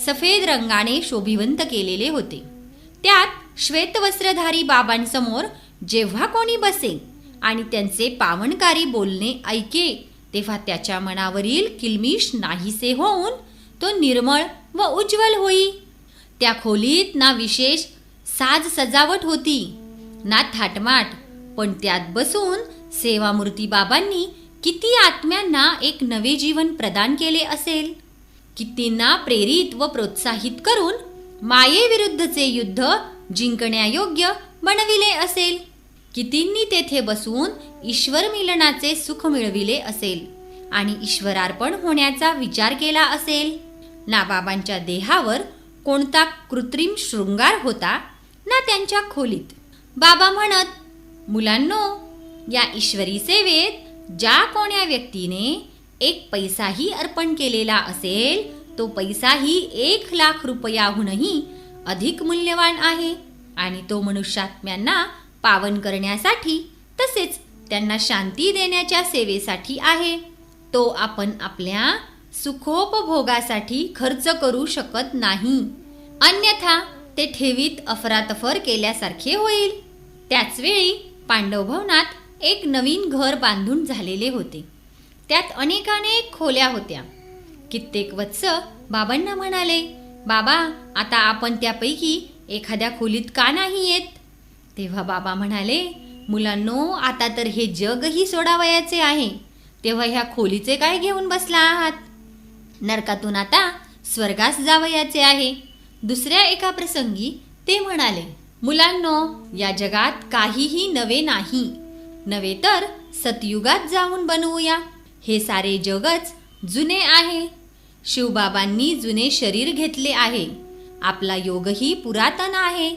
B: सफेद रंगाने शोभिवंत केलेले होते. त्यात श्वेतवस्त्रधारी बाबांसमोर जेव्हा कोणी बसे आणि त्यांचे पावनकारी बोलणे ऐके, तेव्हा त्याच्या मनावरील किलमिश नाहीसे होऊन तो निर्मळ व उज्ज्वल होई. त्या खोलीत ना विशेष साज सजावट होती ना थाटमाट, पण त्यात बसून सेवामूर्ती बाबांनी किती आत्म्यांना एक नवे जीवन प्रदान केले असेल. कितींना प्रेरित व प्रोत्साहित करून मायेविरुद्धचे युद्ध जिंकण्यायोग्य बनविले असेल. कितींनी तेथे बसून ईश्वर मिलनाचे सुख मिळविले असेल आणि ईश्वरार्पण होण्याचा विचार केला असेल. ना बाबांच्या देहावर कोणता कृत्रिम शृंगार होता ना त्यांच्या खोलीत. बाबा म्हणत, मुलांनो, या ईश्वरी सेवेत ज्या कोण्या व्यक्तीने एक पैसाही अर्पण केलेला असेल, तो पैसाही 1,00,000 रुपयाहूनही अधिक मूल्यवान आहे आणि तो मनुष्यात्म्यांना पावन करण्यासाठी तसेच त्यांना शांती देण्याच्या सेवेसाठी आहे. तो आपण आपल्या सुखोपभोगासाठी खर्च करू शकत नाही, अन्यथा ते ठेवीत अफरातफर केल्यासारखे होईल. त्याचवेळी पांडव भवनात एक नवीन घर बांधून झालेले होते. त्यात अनेकानेक खोल्या होत्या. कित्येक वत्स बाबांना म्हणाले, बाबा, आता आपण त्यापैकी एखाद्या खोलीत का नाही येत? तेव्हा बाबा म्हणाले, मुलांनो, आता तर हे जगही सोडावयाचे आहे, तेव्हा ह्या खोलीचे काय घेऊन बसला आहात? नरकातून आता स्वर्गास जावयाचे आहे. दुसऱ्या एका प्रसंगी ते म्हणाले, मुलांनो, या जगात काहीही नवे नाही, नवे तर सतयुगात जाऊन बनवूया. हे सारे जगच जुने आहे. शिवबाबांनी जुने शरीर घेतले आहे. आपला योगही पुरातन आहे,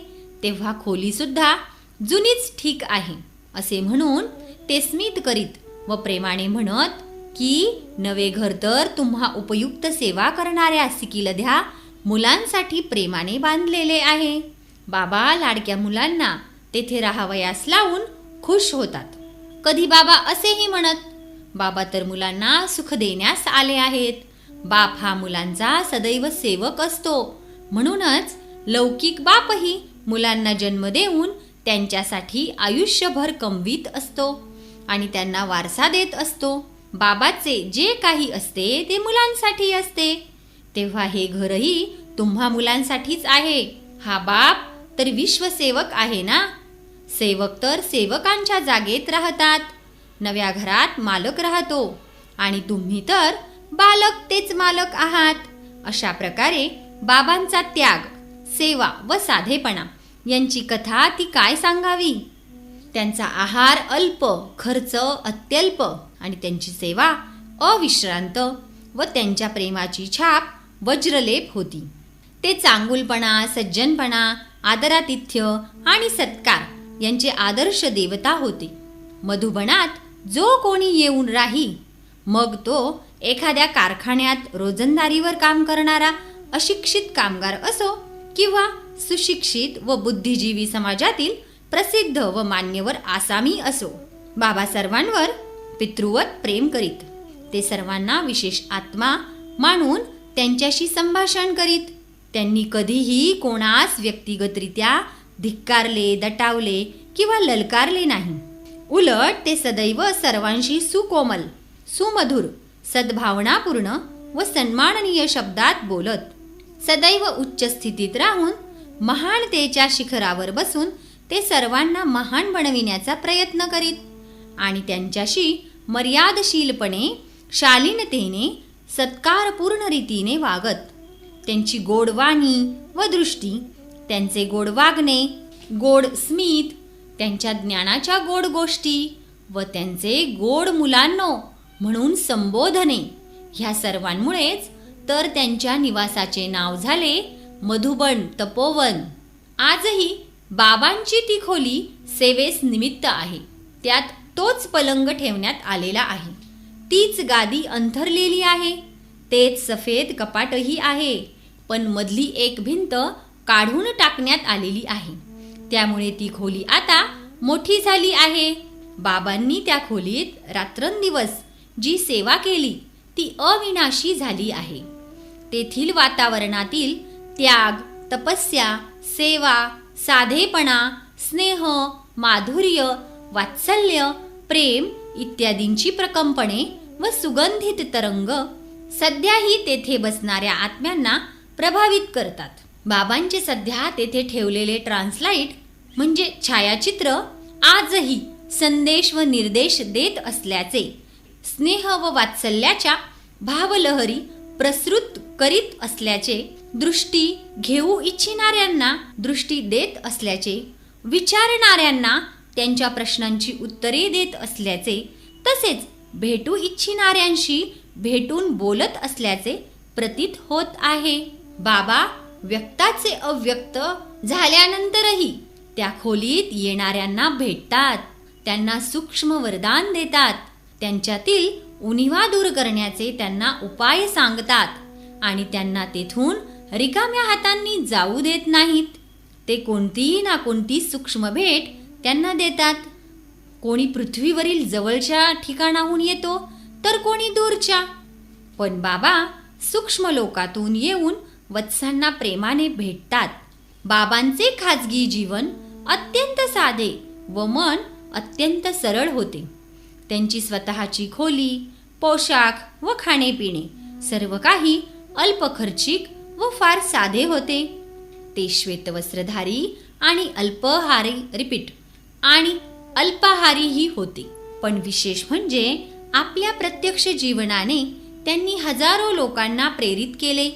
B: तेव्हा खोलीसुद्धा जुनीच ठीक आहे असे म्हणून ते स्मित करीत व प्रेमाने म्हणत की नवे घर तर तुम्हा उपयुक्त सेवा करणाऱ्या सिकिलध्या मुलांसाठी प्रेमाने बांधलेले आहे. बाबा लाडक्या मुलांना तेथे राहावयास लावून खुश होतात. कधी बाबा असेही म्हणत, बाबा तर मुलांना सुख देण्यास आले आहेत. बाप हा मुलांचा सदैव सेवक असतो, म्हणूनच लौकिक बापही मुलांना जन्म देऊन त्यांच्यासाठी आयुष्यभर कमवीत असतो आणि त्यांना वारसा देत असतो. बाबाचे जे काही असते ते मुलांसाठी असते, तेव्हा हे घरही तुम्हा मुलांसाठीच आहे. हा बाप तर विश्वसेवक आहे ना. सेवक तर सेवकांच्या जागेत राहतात. नव्या घरात मालक राहतो आणि तुम्ही तर बालक तेच मालक आहात. अशा प्रकारे बाबांचा त्याग, सेवा व साधेपणा यांची कथा ती काय सांगावी. त्यांचा आहार अल्प, खर्च अत्यल्प आणि त्यांची सेवा अविश्रांत व त्यांच्या प्रेमाची छाप वज्रलेप होती. ते चांगुलपणा, सज्जनपणा, आदरातिथ्य आणि सत्कार यांचे आदर्श देवता होते. मधुबनात जो कोणी येऊन राही, मग तो एखाद्या कारखान्यात रोजंदारीवर काम करणारा अशिक्षित कामगार असो किंवा सुशिक्षित व बुद्धिजीवी समाजातील प्रसिद्ध व मान्यवर आसामी असो, बाबा सर्वांवर पितृवत प्रेम करीत. ते सर्वांना विशेष आत्मा मानून त्यांच्याशी संभाषण करीत. त्यांनी कधीही कोणास व्यक्तिगतरित्या धिक्कारले, दटावले किंवा ललकारले नाही. उलट ते सदैव सर्वांशी सुकोमल, सुमधुर, सद्भावनापूर्ण व सन्माननीय शब्दात बोलत, सदैव उच्च स्थितीत राहून महानतेच्या शिखरावर बसून ते सर्वांना महान बनविण्याचा प्रयत्न करीत आणि त्यांच्याशी मर्यादशीलपणे, शालीनतेने, सत्कारपूर्ण रीतीने वागत. त्यांची गोड वाणी व दृष्टी, त्यांचे गोड वागणे, गोड स्मित, त्यांच्या ज्ञानाच्या गोड गोष्टी व त्यांचे गोड मुलांनो म्हणून संबोधने, ह्या सर्वांमुळेच तर त्यांच्या निवासाचे नाव झाले मधुबन तपोवन. आजही बाबांची ती खोली सेवेस निमित्त आहे. त्यात तोच पलंग ठेवण्यात आलेला आहे, तीच गादी अंथरलेली आहे, तेच सफेद कपाटही आहे, पण मधली एक भिंत काढून टाकण्यात आलेली आहे. त्यामुळे ती खोली आता मोठी झाली आहे. बाबांनी त्या खोलीत रात्रंदिवस जी सेवा केली ती अविनाशी झाली आहे. तेथील वातावरणातील त्याग, तपस्या, सेवा, साधेपणा, स्नेह, माधुर्य, वात्सल्य, प्रेम इत्यादींची प्रकंपने व सुगंधित तरंग सध्याही तेथे बसणाऱ्या आत्म्यांना प्रभावित करतात. बाबांचे सध्या तेथे ठेवलेले ट्रान्सलाइट म्हणजे छायाचित्र आजही संदेश व निर्देश देत असल्याचे, स्नेह व वात्सल्याच्या भावलहरी प्रसृत करीत असल्याचे, दृष्टी घेऊ इच्छिणाऱ्यांना दृष्टी देत असल्याचे, विचारणाऱ्यांना त्यांच्या प्रश्नांची उत्तरे देत असल्याचे, तसेच भेटू इच्छिणाऱ्यांशी भेटून बोलत असल्याचे प्रतीत होत आहे. बाबा व्यक्ताचे अव्यक्त झाल्यानंतरही त्या खोलीत येणाऱ्यांना भेटतात, त्यांना सूक्ष्म वरदान देतात, त्यांच्यातील उणिवा दूर करण्याचे त्यांना उपाय सांगतात आणि त्यांना तेथून रिकाम्या हातांनी जाऊ देत नाहीत. ते कोणतीही ना कोणती सूक्ष्म भेट त्यांना देतात. कोणी पृथ्वीवरील जवळच्या ठिकाणाहून येतो तर कोणी दूरच्या, पण बाबा सूक्ष्म लोकातून येऊन वत्सांना प्रेमाने भेटतात. बाबांचे खाजगी जीवन अत्यंत साधे व मन अत्यंत सरळ होते. त्यांची स्वतःची खोली, पोशाख व खाणेपिणे सर्व काही अल्पखर्चिक व फार साधे होते. ते श्वेतवस्त्रधारी आणि अल्पाहारीही होते. पण विशेष म्हणजे आपल्या प्रत्यक्ष जीवनाने त्यांनी हजारो लोकांना प्रेरित केले.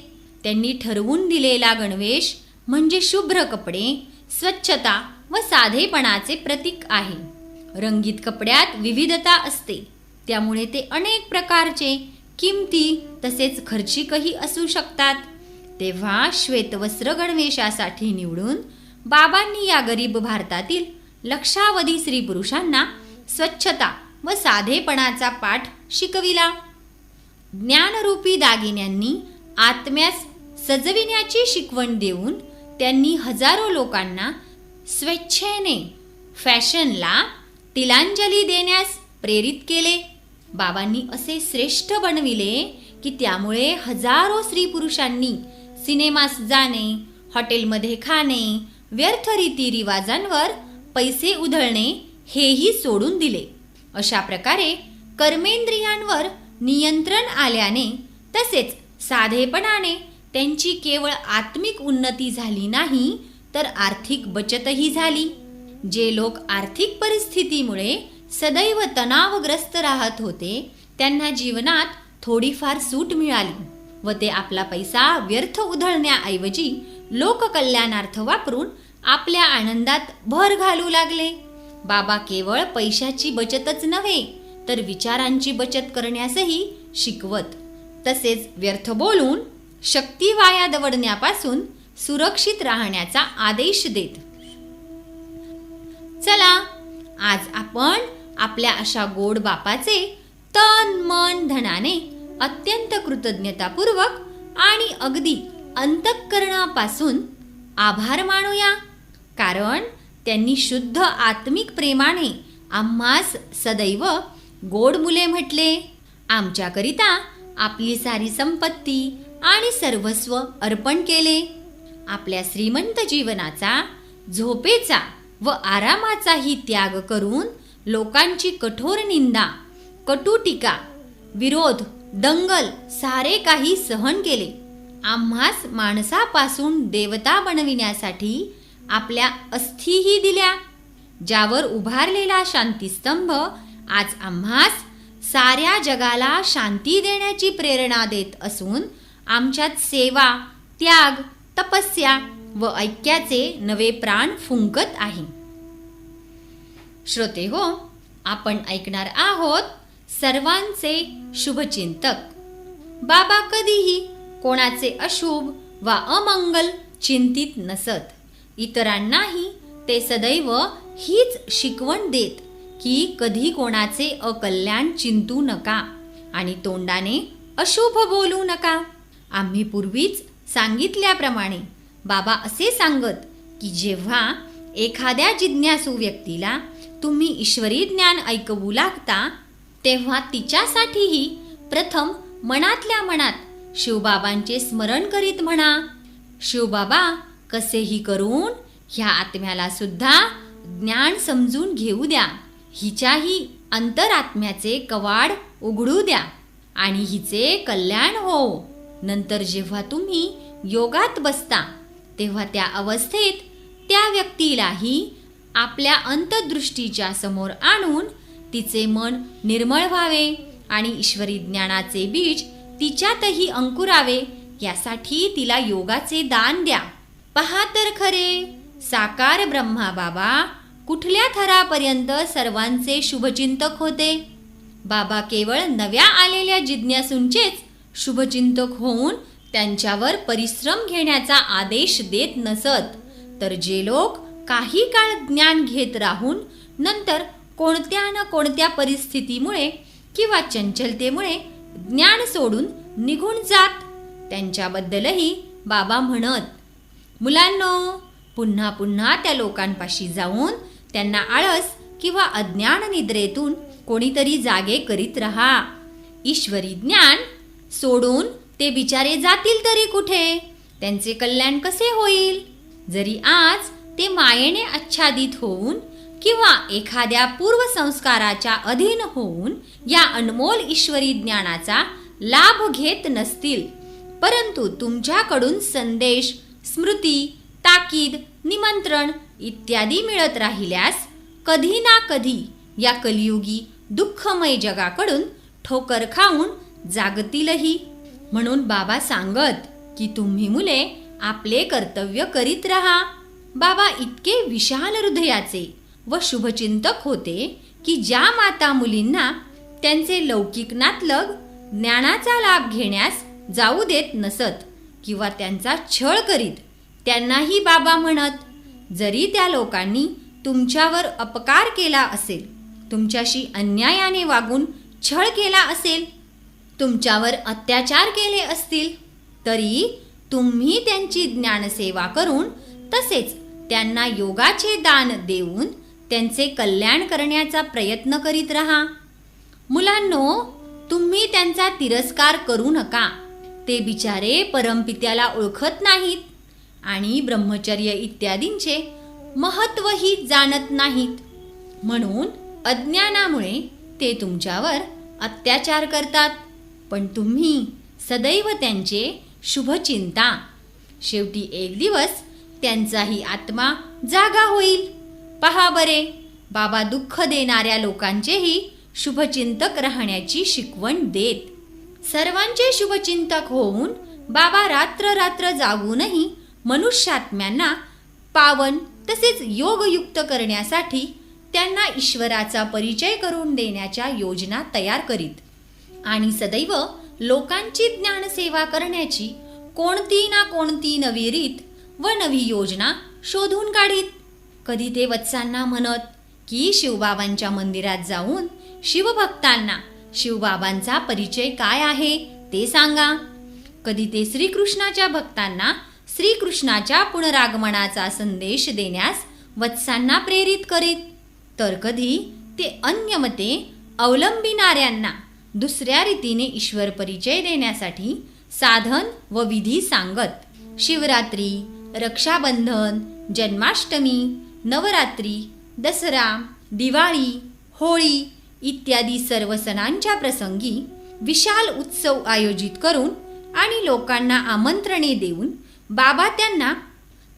B: त्यांनी ठरवून दिलेला गणवेश म्हणजे शुभ्र कपडे, स्वच्छता व साधेपणाचे प्रतीक आहे. रंगीत कपड्यात विविधता असते, त्यामुळे ते अनेक प्रकारचे, किमती तसेच खर्चिकही असू शकतात. तेव्हा श्वेतवस्त्र गणवेशासाठी निवडून बाबांनी या गरीब भारतातील लक्षावधी स्त्री पुरुषांना स्वच्छता व साधेपणाचा पाठ शिकविला. ज्ञानरूपी दागिन्यांनी आत्म्यास सजविण्याची शिकवण देऊन त्यांनी हजारो लोकांना स्वेच्छेने फॅशनला तिलांजली देण्यास प्रेरित केले. बाबांनी असे श्रेष्ठ बनविले की त्यामुळे हजारो स्त्री पुरुषांनी सिनेमास जाणे, हॉटेलमध्ये खाणे, व्यर्थ रीतिरिवाजांवर पैसे उधळणे हेही सोडून दिले. अशा प्रकारे कर्मेंद्रियांवर नियंत्रण आल्याने तसेच साधेपणाने त्यांची केवळ आत्मिक उन्नती झाली नाही तर आर्थिक बचतही झाली. जे लोक आर्थिक परिस्थितीमुळे सदैव तणावग्रस्त राहत होते त्यांना जीवनात थोडीफार सूट मिळाली व ते आपला पैसा व्यर्थ उधळण्याऐवजी लोककल्याणार्थ वापरून आपल्या आनंदात भर घालू लागले. बाबा केवळ पैशाची बचतच नव्हे तर विचारांची बचत करण्यासही शिकवत, तसेच व्यर्थ बोलून शक्ती वाया दवडण्यापासून सुरक्षित राहण्याचा आदेश देत. चला आज आपण आपल्या अशा गोड बापाचे तन मन धनाने अत्यंत कृतज्ञतापूर्वक आणि अगदी अंतःकरणापासून आभार मानूया. कारण त्यांनी शुद्ध आत्मिक प्रेमाने आम्हास सदैव गोड मुले म्हटले. आमच्याकरिता आपली सारी संपत्ती आणि सर्वस्व अर्पण केले. आपल्या श्रीमंत जीवनाचा, झोपेचा व आरामाचाही त्याग करून लोकांची कठोर निंदा, कटू टीका, विरोध, दंगल सारे काही सहन केले. आम्हास माणसापासून देवता बनविण्यासाठी आपल्या अस्थीही दिल्या. ज्यावर उभारलेला शांतीस्तंभ आज आम्हास साऱ्या जगाला शांती देण्याची प्रेरणा देत असून आमच्यात सेवा, त्याग, तपस्या व ऐक्याचे नवे प्राण फुंकत आहे. श्रोते हो, आपण ऐकणार आहोत सर्वांचे शुभचिंतक. बाबा कधीही कोणाचे अशुभ वा अमंगल चिंतित नसत. इतरांनाही ते सदैव हीच शिकवण देत की कधी कोणाचे अकल्याण चिंतू नका आणि तोंडाने अशुभ बोलू नका. आम्ही पूर्वीच सांगितल्याप्रमाणे बाबा असे सांगत की जेव्हा एखाद्या जिज्ञासू व्यक्तीला तुम्ही ईश्वरी ज्ञान ऐकवू लागता तेव्हा तिच्यासाठीही प्रथम मनातल्या मनात शिवबाबांचे स्मरण करीत म्हणा. शिवबाबा कसेही करून ह्या आत्म्याला सुद्धा ज्ञान समजून घेऊ द्या, हिच्याही अंतरात्म्याचे कवाड उघडू द्या आणि हिचे कल्याण हो. नंतर जेव्हा तुम्ही योगात बसता तेव्हा त्या अवस्थेत त्या व्यक्तीलाही आपल्या अंतदृष्टीच्या समोर आणून तिचे मन निर्मळ व्हावे आणि ईश्वरी ज्ञानाचे बीज तिच्यातही अंकुरावे, यासाठी तिला योगाचे दान द्या. पहा तर खरे, साकार ब्रह्मा बाबा कुठल्या थरापर्यंत सर्वांचे शुभचिंतक होते. बाबा केवळ नव्या आलेल्या जिज्ञासूंचेच शुभचिंतक होऊन त्यांच्यावर परिश्रम घेण्याचा आदेश देत नसत, तर जे लोक काही काळ ज्ञान घेत राहून नंतर कोणत्या न कोणत्या परिस्थितीमुळे किंवा चंचलतेमुळे ज्ञान सोडून निघून जात, त्यांच्याबद्दलही बाबा म्हणत, मुलांनो, पुन्हा पुन्हा त्या लोकांपाशी जाऊन त्यांना आळस किंवा अज्ञान निद्रेतून कोणीतरी जागे करीत रहा. ईश्वरी ज्ञान सोडून ते बिचारे जातील तरी कुठे? त्यांचे कल्याण कसे होईल? जरी आज ते मायेने आच्छादित होऊन किंवा एखाद्या पूर्वसंस्काराच्या अधीन होऊन या अनमोल ईश्वरी ज्ञानाचा लाभ घेत नसतील, परंतु तुमच्याकडून संदेश, स्मृती, ताकीद, निमंत्रण इत्यादी मिळत राहिल्यास कधी ना कधी या कलियुगी दुःखमय जगाकडून ठोकर खाऊन जागतीलही. म्हणून बाबा सांगत की तुम्ही मुले आपले कर्तव्य करीत राहा. बाबा इतके विशाल हृदयाचे व शुभचिंतक होते की ज्या माता मुलींना त्यांचे लौकिक नातलग ज्ञानाचा लाभ घेण्यास जाऊ देत नसत किंवा त्यांचा छळ करीत, त्यांनाही बाबा म्हणत, जरी त्या लोकांनी तुमच्यावर अपकार केला असेल, तुमच्याशी अन्यायाने वागून छळ केला असेल, तुमच्यावर अत्याचार केले असतील, तरी तुम्ही त्यांची ज्ञानसेवा करून तसेच त्यांना योगाचे दान देऊन त्यांचे कल्याण करण्याचा प्रयत्न करीत राहा. मुलांनो, तुम्ही त्यांचा तिरस्कार करू नका. ते बिचारे परमपित्याला ओळखत नाहीत आणि ब्रह्मचर्य इत्यादींचे महत्त्वही जाणत नाहीत, म्हणून अज्ञानामुळे ते तुमच्यावर अत्याचार करतात. पण तुम्ही सदैव त्यांचे शुभचिंता. शेवटी एक दिवस त्यांचाही आत्मा जागा होईल. पहा बरे, बाबा दुःख देणाऱ्या लोकांचेही शुभचिंतक राहण्याची शिकवण देत. सर्वांचे शुभचिंतक होऊन बाबा रात्र रात्र जागूनही मनुष्यात्म्यांना पावन तसेच योगयुक्त करण्यासाठी त्यांना ईश्वराचा परिचय करून देण्याच्या योजना तयार करीत आणि सदैव लोकांची ज्ञानसेवा करण्याची कोणती ना कोणती नवी रीत व नवी योजना शोधून काढीत. कधी ते वत्सांना म्हणत की शिवबाबांच्या मंदिरात जाऊन शिवभक्तांना शिवबाबांचा परिचय काय आहे ते सांगा. कधी ते श्रीकृष्णाच्या भक्तांना श्रीकृष्णाच्या पुनरागमनाचा संदेश देण्यास वत्सांना प्रेरित करीत, तर कधी ते अन्यमते अवलंबिणाऱ्यांना दुसऱ्या रीतीने ईश्वर परिचय देण्यासाठी साधन व विधी सांगत. शिवरात्री, रक्षाबंधन, जन्माष्टमी, नवरात्री, दसरा, दिवाळी, होळी इत्यादी सर्व सणांच्या प्रसंगी विशाल उत्सव आयोजित करून आणि लोकांना आमंत्रणे देऊन बाबा त्यांना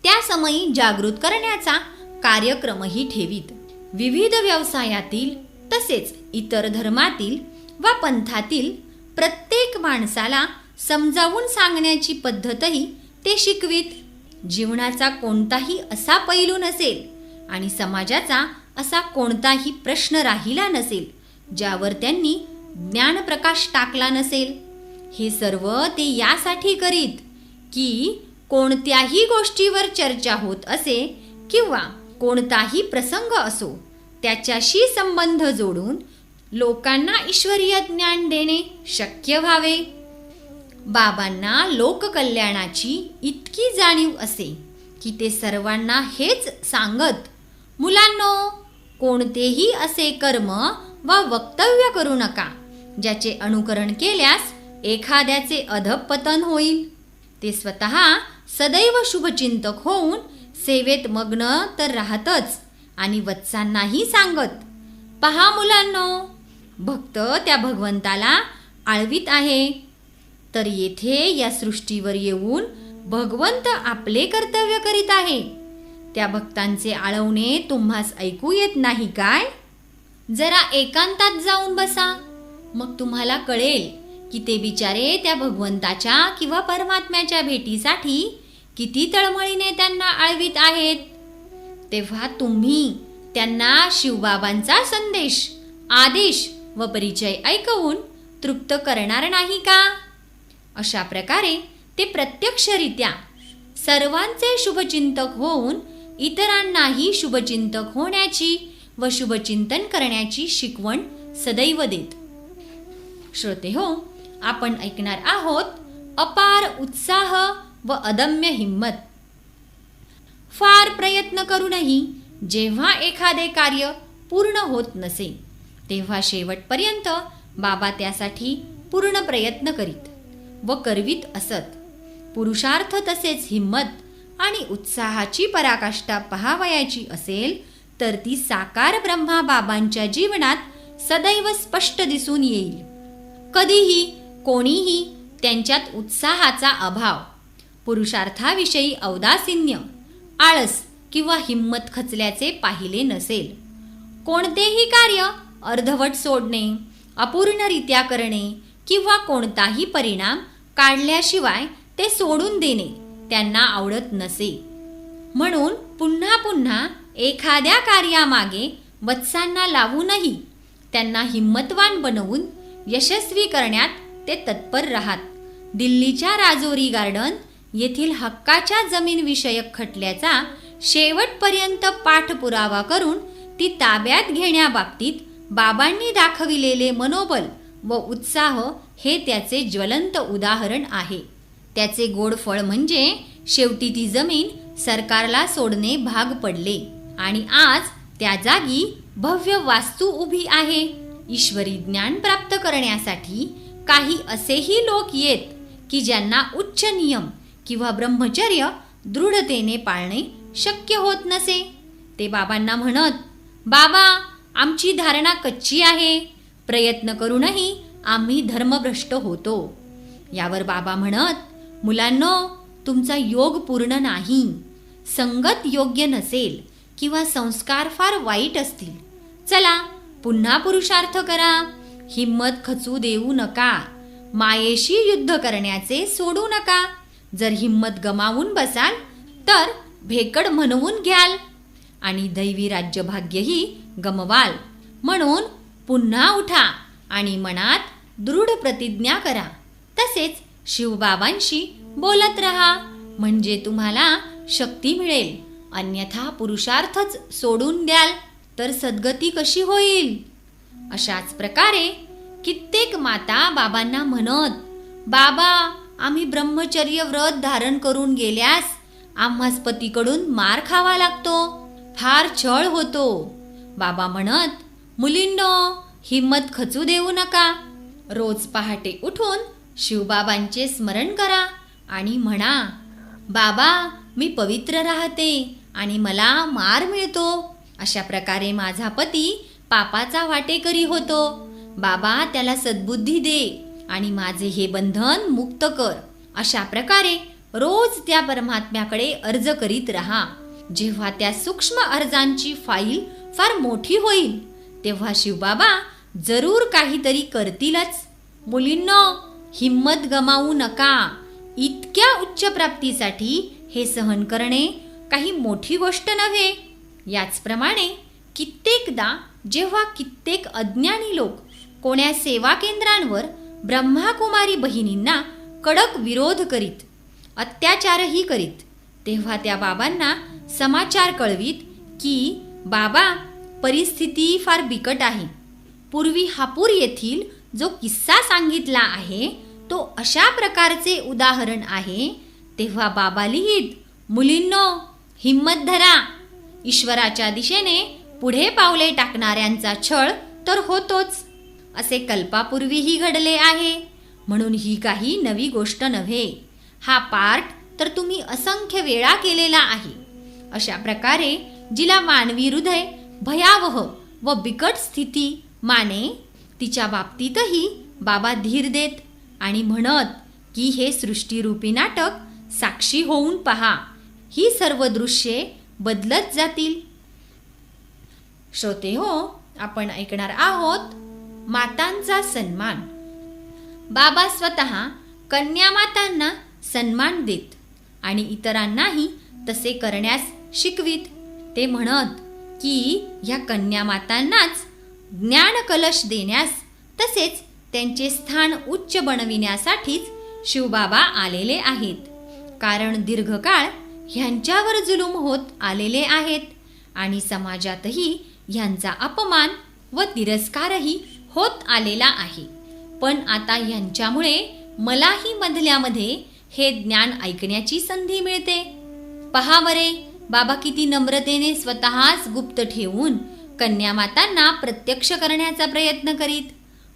B: त्या समयी जागृत करण्याचा कार्यक्रमही ठेवीत. विविध व्यवसायातील तसेच इतर धर्मातील वा पंथातील प्रत्येक माणसाला समजावून सांगण्याची पद्धतही ते शिकवीत. जीवनाचा कोणताही असा पैलू नसेल आणि समाजाचा असा कोणताही प्रश्न राहिला नसेल ज्यावर त्यांनी ज्ञानप्रकाश टाकला नसेल. हे सर्व ते यासाठी करीत की कोणत्याही गोष्टीवर चर्चा होत असे किंवा कोणताही प्रसंग असो त्याच्याशी संबंध जोडून लोकांना ईश्वरीय ज्ञान देणे शक्य व्हावे. बाबांना लोककल्याणाची इतकी जाणीव असे की ते सर्वांना हेच सांगत, मुलांनो, कोणतेही असे कर्म वा वक्तव्य करू नका ज्याचे अनुकरण केल्यास एखाद्याचे अधःपतन होईल. ते स्वतः सदैव शुभचिंतक होऊन सेवेत मग्न तर राहतच आणि वत्सांनाही सांगत, पहा मुलांनो, भक्त त्या भगवंताला आळवीत आहे, तर येथे या सृष्टीवर येऊन भगवंत आपले कर्तव्य करीत आहे. त्या भक्तांचे आळवणे तुम्हास ऐकू येत नाही काय? जरा एकांतात जाऊन बसा, मग तुम्हाला कळेल की ते बिचारे त्या भगवंताच्या किंवा परमात्म्याच्या भेटीसाठी किती तळमळीने त्यांना आळवीत आहेत. तेव्हा तुम्ही त्यांना शिवबाबांचा संदेश, आदेश व परिचय ऐकवून तृप्त करणार नाही का? अशा प्रकारे ते प्रत्यक्षरित्या सर्वांचे शुभचिंतक होऊन इतरांनाही शुभचिंतक होण्याची व शुभचिंतन करण्याची शिकवण सदैव देत. श्रोते हो, आपण ऐकणार आहोत अपार उत्साह व अदम्य हिम्मत. फार प्रयत्न करूनही जेव्हा एखादे कार्य पूर्ण होत नसे तेव्हा शेवटपर्यंत बाबा त्यासाठी पूर्ण प्रयत्न करीत व करवीत असत. पुरुषार्थ तसेच हिम्मत आणि उत्साहाची पराकाष्ठा पहावयाची असेल तर ती साकार ब्रह्मा बाबांच्या जीवनात सदैव स्पष्ट दिसून येईल. कधीही कोणीही त्यांच्यात उत्साहाचा अभाव, पुरुषार्थाविषयी औदासीन्य, आळस किंवा हिम्मत खचल्याचे पाहिले नसेल. कोणतेही कार्य अर्धवट सोडणे, अपूर्णरित्या करणे किंवा कोणताही परिणाम काढल्याशिवाय ते सोडून देणे त्यांना आवडत नसे. म्हणून पुन्हा पुन्हा एखाद्या कार्यामागे वत्सांना लावूनही त्यांना हिम्मतवान बनवून यशस्वी करण्यात ते तत्पर राहत. दिल्लीच्या राजोरी गार्डन येथील हक्काच्या जमीन विषयक खटल्याचा शेवटपर्यंत पाठपुरावा करून ती ताब्यात घेण्याबाबतीत बाबांनी दाखविलेले मनोबल व उत्साह हे त्याचे ज्वलंत उदाहरण आहे. त्याचे गोड फळ म्हणजे शेवटी ती जमीन सरकारला सोडणे भाग पडले आणि आज त्या जागी भव्य वास्तू उभी आहे. ईश्वरी ज्ञान प्राप्त करण्यासाठी काही असेही लोक येत की ज्यांना उच्च नियम किंवा ब्रह्मचर्य दृढतेने पाळणे शक्य होत नसे. ते बाबांना म्हणत, बाबा, आमची धारणा कच्ची आहे, प्रयत्न करूनही आम्ही धर्मभ्रष्ट होतो. यावर बाबा म्हणत, मुलांनो, तुमचा योग पूर्ण नाही, संगत योग्य नसेल किंवा संस्कार फार वाईट असतील. चला पुन्हा पुरुषार्थ करा, हिम्मत खचू देऊ नका, मायेशी युद्ध करण्याचे सोडू नका. जर हिम्मत गमावून बसाल तर भेकड म्हणवून घ्याल आणि दैवी राज्यभाग्यही गमवाल. म्हणून पुन्हा उठा आणि मनात दृढ प्रतिज्ञा करा. तसेच शिवबाबांशी बोलत रहा, म्हणजे तुम्हाला शक्ती मिळेल. अन्यथा पुरुषार्थच सोडून द्याल तर सद्गती कशी होईल? अशाच प्रकारे कित्येक माता बाबांना म्हणत, बाबा, आम्ही ब्रह्मचर्य व्रत धारण करून गेल्यास आम्हास पतीकडून मार खावा लागतो, फार छळ होतो. बाबा म्हणत, मुलींनो, हिम्मत खचू देऊ नका. रोज पहाटे उठून शिवबाबांचे स्मरण करा आणि म्हणा, बाबा, मी पवित्र राहते आणि मला मार मिळतो. अशा प्रकारे माझा पती पापाचा वाटेकरी होतो. बाबा, त्याला सद्बुद्धी दे आणि माझे हे बंधन मुक्त कर. अशा प्रकारे रोज त्या परमात्म्याकडे अर्ज करीत रहा. जेव्हा त्या सूक्ष्म अर्जांची फाईल फार मोठी होईल तेव्हा शिवबाबा जरूर काहीतरी करतीलच. मुलींनो, हिम्मत गमावू नका. इतक्या उच्च प्राप्तीसाठी हे सहन करणे काही मोठी गोष्ट नव्हे. याचप्रमाणे कित्येकदा जेव्हा कित्येक अज्ञानी लोक कोण्या सेवा केंद्रांवर ब्रह्माकुमारी बहिणींना कडक विरोध करीत, अत्याचारही करीत, तेव्हा त्या बाबांना समाचार कळवीत की बाबा, परिस्थिती फार बिकट आहे. पूर्वी हापूर येथील जो किस्सा सांगितला आहे तो अशा प्रकारचे उदाहरण आहे. तेव्हा बाबा लिहित, मुलींनो, हिम्मत धरा. ईश्वराच्या दिशेने पुढे पावले टाकणाऱ्यांचा छळ तर होतोच. असे कल्पापूर्वीही घडले आहे, म्हणून ही काही नवी गोष्ट नव्हे. हा पार्ट तर तुम्ही असंख्य वेळा केलेला आहे. अशा प्रकारे जिला मानवी हृदय भयावह व बिकट स्थिती माने, तिच्या बाबतीतही बाबा धीर देत आणि म्हणत की हे सृष्टीरूपी नाटक साक्षी होऊन पहा. ही सर्व दृश्ये बदलत जातील. श्रोते हो, आपण ऐकणार आहोत मातांचा सन्मान. बाबा स्वतः कन्या मातांना सन्मान देत आणि इतरांनाही तसे करण्यास शिकवित. ते म्हणत की या कन्या मातांनाच ज्ञान कलश देण्यास तसेच त्यांचे स्थान उच्च बनविण्यासाठीच शिवबाबा आलेले आहेत. कारण दीर्घकाळ ह्यांच्यावर जुलूम होत आलेले आहेत आणि समाजातही ह्यांचा अपमान व तिरस्कारही होत आलेला आहे. पण आता ह्यांच्यामुळे मलाही मधल्यामध्ये हे ज्ञान ऐकण्याची संधी मिळते. पहा बरे, बाबा किती नम्रतेने स्वतःच गुप्त ठेवून कन्या मातांना प्रत्यक्ष करण्याचा प्रयत्न करीत.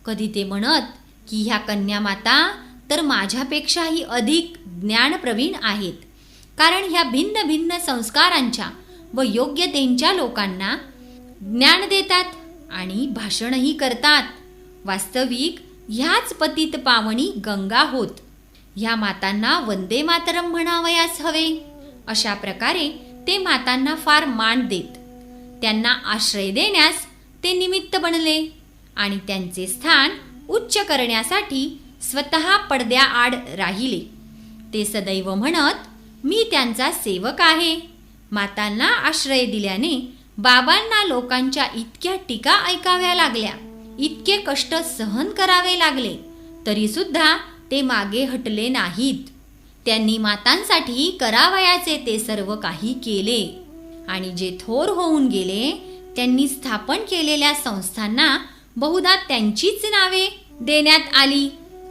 B: कधी ते म्हणत की ह्या कन्या माता तर माझ्यापेक्षाही अधिक ज्ञानप्रवीण आहेत, कारण ह्या भिन्न भिन्न संस्कारांच्या व योग्यतेच्या लोकांना ज्ञान देतात आणि भाषणही करतात. वास्तविक ह्याच पतित पावनी गंगा होत. ह्या मातांना वंदे मातरम म्हणावयास हवे. अशा प्रकारे ते मातांना फार मान देत. त्यांना आश्रय देण्यास ते निमित्त बनले आणि त्यांचे स्थान उच्च करण्यासाठी स्वतः पडद्याआड राहिले. ते सदैव म्हणत, मी त्यांचा सेवक आहे. मातांना आश्रय दिल्याने बाबांना लोकांच्या इतक्या टीका ऐकाव्या लागल्या, इतके कष्ट सहन करावे लागले, तरी सुद्धा ते मागे हटले नाहीत. त्यांनी मातांसाठी करावयाचे ते सर्व काही केले आणि जे थोर होऊन गेले त्यांनी स्थापन केलेल्या संस्थांना बहुधा त्यांचीच नावे देण्यात आली.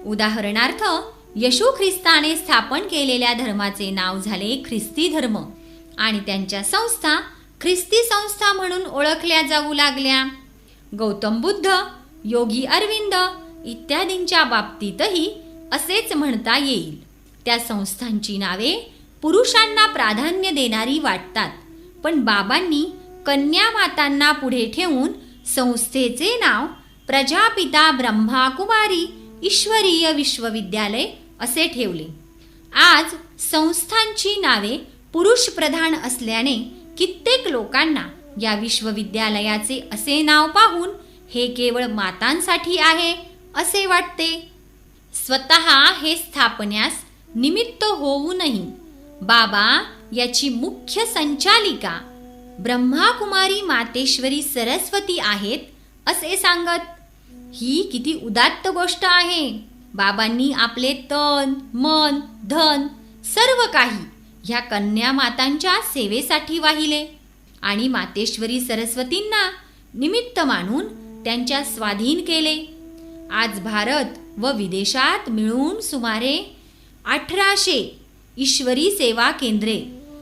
B: उदाहरणार्थ, येशू ख्रिस्ताने स्थापन केलेल्या धर्माचे नाव झाले ख्रिस्ती धर्म आणि त्यांच्या संस्था ख्रिस्ती संस्था म्हणून ओळखल्या जाऊ लागल्या. गौतम बुद्ध, योगी अरविंद इत्यादींच्या बाबतीतही असेच म्हणता येईल. त्या संस्थांची नावे पुरुषांना प्राधान्य देणारी वाटतात, पण बाबांनी कन्या मातांना पुढे ठेवून संस्थेचे नाव प्रजापिता ब्रह्माकुमारी ईश्वरीय विश्वविद्यालय असे ठेवले. आज संस्थांची नावे पुरुष प्रधान असल्याने कित्येक लोकांना या विश्वविद्यालयाचे असे नाव पाहून हे केवळ मातांसाठी आहे असे वाटते. स्वतः हे स्थापण्यास निमित्त होऊनही बाबा याची मुख्य संचालिका ब्रह्माकुमारी मातेश्वरी सरस्वती आहेत असे सांगत. ही किती उदात्त गोष्ट आहे. बाबांनी आपले तन, मन, धन सर्व काही ह्या कन्या मातांच्या सेवेसाठी वाहिले आणि मातेश्वरी सरस्वतींना निमित्त मानून त्यांच्या स्वाधीन केले. आज भारत व विदेशात मिळून सुमारे 1800 ईश्वरी सेवा केंद्रे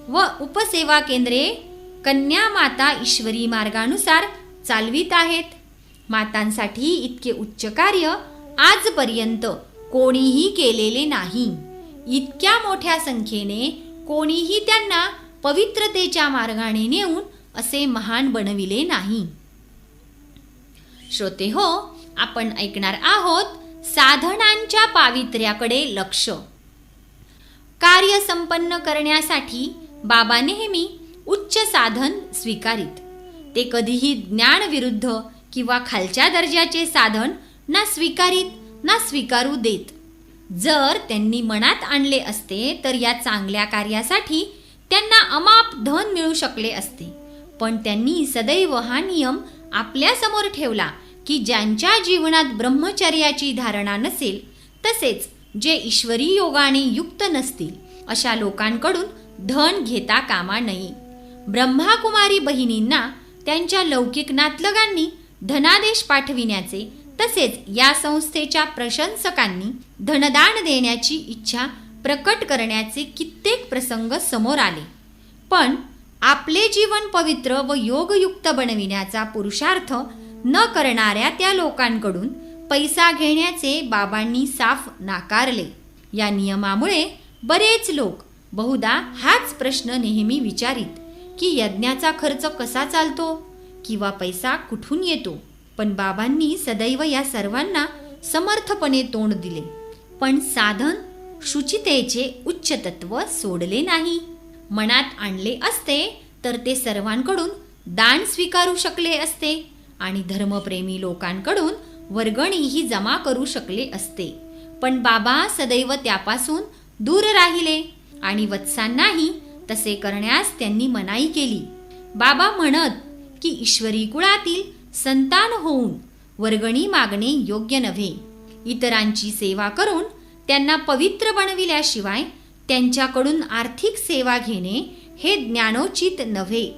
B: व उपसेवा केंद्रे कन्या माता ईश्वरी मार्गानुसार चालवित आहेत. मातांसाठी इतके उच्च कार्य आजपर्यंत कोणीही केलेले नाही. इतक्या मोठ्या संख्येने कोणीही त्यांना पवित्रतेच्या मार्गाने नेऊन असे महान बनविले नाही. श्रोते हो, आपण ऐकणार आहोत साधनांच्या पावित्र्याकडे लक्ष. कार्य संपन्न करण्यासाठी बाबा नेहमी उच्च साधन स्वीकारित. ते कधीही ज्ञान विरुद्ध किंवा खालच्या दर्जाचे साधन ना स्वीकारीत ना स्वीकारू देत. जर त्यांनी मनात आणले असते तर या चांगल्या कार्यासाठी त्यांना अमाप धन मिळू शकले असते. पण त्यांनी सदैव हा नियम आपल्यासमोर ठेवला की ज्यांच्या जीवनात ब्रह्मचर्याची धारणा नसेल, तसेच जे ईश्वरी योगाने युक्त नसतील, अशा लोकांकडून धन घेता कामा नये. ब्रह्माकुमारी बहिणींना त्यांच्या लौकिक नातलगांनी धनादेश पाठविण्याचे, तसेच या संस्थेच्या प्रशंसकांनी धनदान देण्याची इच्छा प्रकट करण्याचे कित्येक प्रसंग समोर आले. पण आपले जीवन पवित्र व योगयुक्त बनविण्याचा पुरुषार्थ न करणाऱ्या त्या लोकांकडून पैसा घेण्याचे बाबांनी साफ नाकारले. या नियमामुळे बरेच लोक बहुधा हाच प्रश्न नेहमी विचारित की यज्ञाचा खर्च कसा चालतो किंवा पैसा कुठून येतो. पण बाबांनी सदैव या सर्वांना समर्थपणे तोंड दिले, पण साधन शुचितेचे उच्च तत्व सोडले नाही. मनात आणले असते तर ते सर्वांकडून दान स्वीकारू शकले असते आणि धर्मप्रेमी लोकांकडून वर्गणीही जमा करू शकले असते. पण बाबा सदैव त्यापासून दूर राहिले आणि वत्सांनाही तसे करण्यास त्यांनी मनाई केली. बाबा म्हणत की ईश्वरी कुळातील संतान होऊन वर्गणी मागणे योग्य नव्हे. इतरांची सेवा करून त्यांना पवित्र बनविल्याशिवाय त्यांच्याकडून आर्थिक सेवा घेणे हे ज्ञानोचित नव्हे.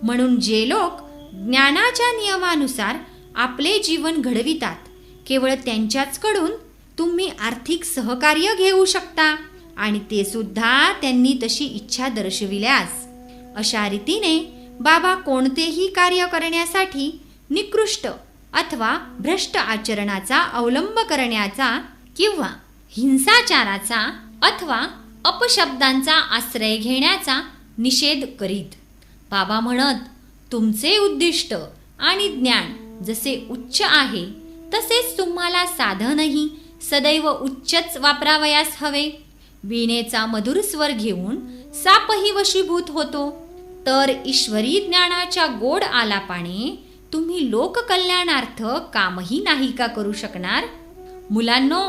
B: म्हणून जे लोक ज्ञानाच्या नियमानुसार आपले जीवन घडवितात, केवळ त्यांच्याचकडून तुम्ही आर्थिक सहकार्य घेऊ शकता, आणि ते सुद्धा त्यांनी तशी इच्छा दर्शविल्यास. अशा रीतीने बाबा कोणतेही कार्य करण्यासाठी निकृष्ट अथवा भ्रष्ट आचरणाचा अवलंब करण्याचा किंवा हिंसाचाराचा अथवा अपशब्दांचा आश्रय घेण्याचा निषेध करीत. बाबा म्हणत, तुमचे उद्दिष्ट आणि ज्ञान जसे उच्च आहे, तसेच तुम्हाला साधनही सदैव उच्चच वापरावयास हवे. वीणेचा मधुर स्वर घेऊन सापही वशीभूत होतो, तर ईश्वरी ज्ञानाच्या गोड आलापाने तुम्ही लोककल्याणार्थ कामही नाही का करू शकणार. मुलांनो,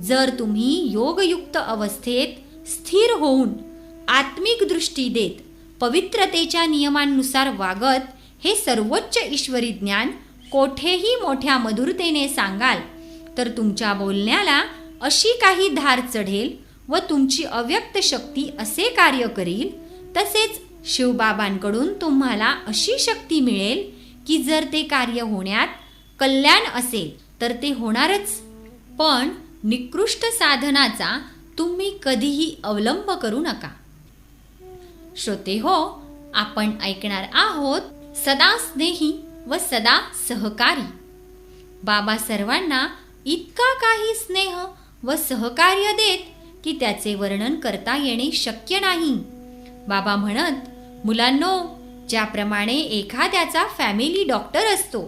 B: जर तुम्ही योगयुक्त अवस्थेत स्थिर होऊन आत्मिक दृष्टी देत पवित्रतेच्या नियमांनुसार वागत हे सर्वोच्च ईश्वरी ज्ञान कोठेही मोठ्या मधुरतेने सांगाल, तर तुमच्या बोलण्याला अशी काही धार चढेल व तुमची अव्यक्त शक्ती असे कार्य करील, तसेच शिवबाबांकडून तुम्हाला अशी शक्ती मिळेल की जर ते कार्य होण्यात कल्याण असेल तर ते होणारच. पण निकृष्ट साधनाचा तुम्ही कधीही अवलंब करू नका. श्रोते हो, आपण ऐकणार आहोत सदा स्नेही व सदा सहकारी. बाबा सर्वांना इतका काही स्नेह व सहकार्य देत की त्याचे वर्णन करता येणे शक्य नाही. बाबा म्हणत, मुलांनो, ज्याप्रमाणे एखाद्याचा फॅमिली डॉक्टर असतो,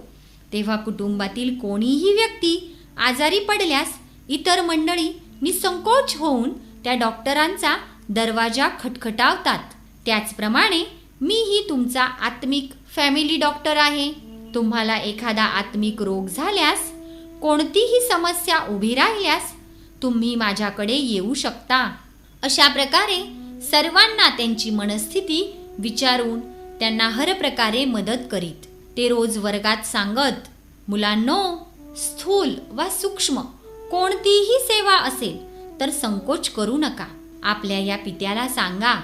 B: तेव्हा कुटुंबातील कोणीही व्यक्ती आजारी पडल्यास इतर मंडळी निसंकोच होऊन त्या डॉक्टरांचा दरवाजा खटखटावतात. त्याचप्रमाणे मीही तुमचा आत्मिक फॅमिली डॉक्टर आहे. तुम्हाला एखादा आत्मिक रोग झाल्यास, कोणतीही समस्या उभी राहिल्यास तुम्ही माझ्याकडे येऊ शकता. अशा प्रकारे सर्वांना त्यांची मनस्थिती विचारून त्यांना हर प्रकारे मदत करीत ते रोज वर्गात सांगत, मुलांनो, स्थूल वा सूक्ष्म कोणतीही सेवा असेल तर संकोच करू नका. आपल्या या पित्याला सांगा.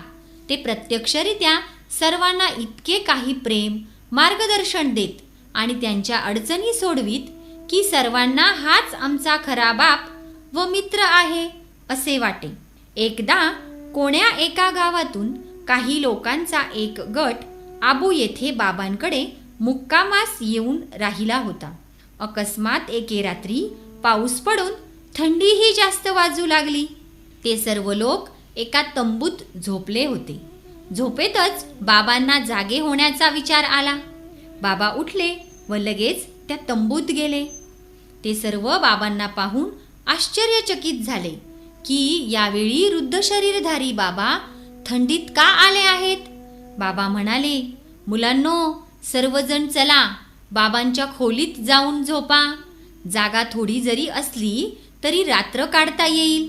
B: ते प्रत्यक्षरित्या सर्वांना इतके काही प्रेम मार्गदर्शन देत आणि त्यांच्या अडचणी सोडवीत की सर्वांना हाच आमचा खरा बाप व मित्र आहे असे वाटे. एकदा कोण्या एका गावातून काही लोकांचा एक गट आबू येथे बाबांकडे मुक्कामास येऊन राहिला होता. अकस्मात एके रात्री पाऊस पडून थंडीही जास्त वाजू लागली. ते सर्व लोक एका तंबूत झोपले होते. झोपेतच बाबांना जागे होण्याचा विचार आला. बाबा उठले व लगेच त्या तंबूत गेले. ते सर्व बाबांना पाहून आश्चर्यचकित झाले की यावेळी वृद्ध शरीरधारी बाबा थंडीत का आले आहेत. बाबा म्हणाले, मुलांनो, सर्वजण चला, बाबांच्या खोलीत जाऊन झोपा. जागा थोडी जरी असली तरी रात्र काढता येईल.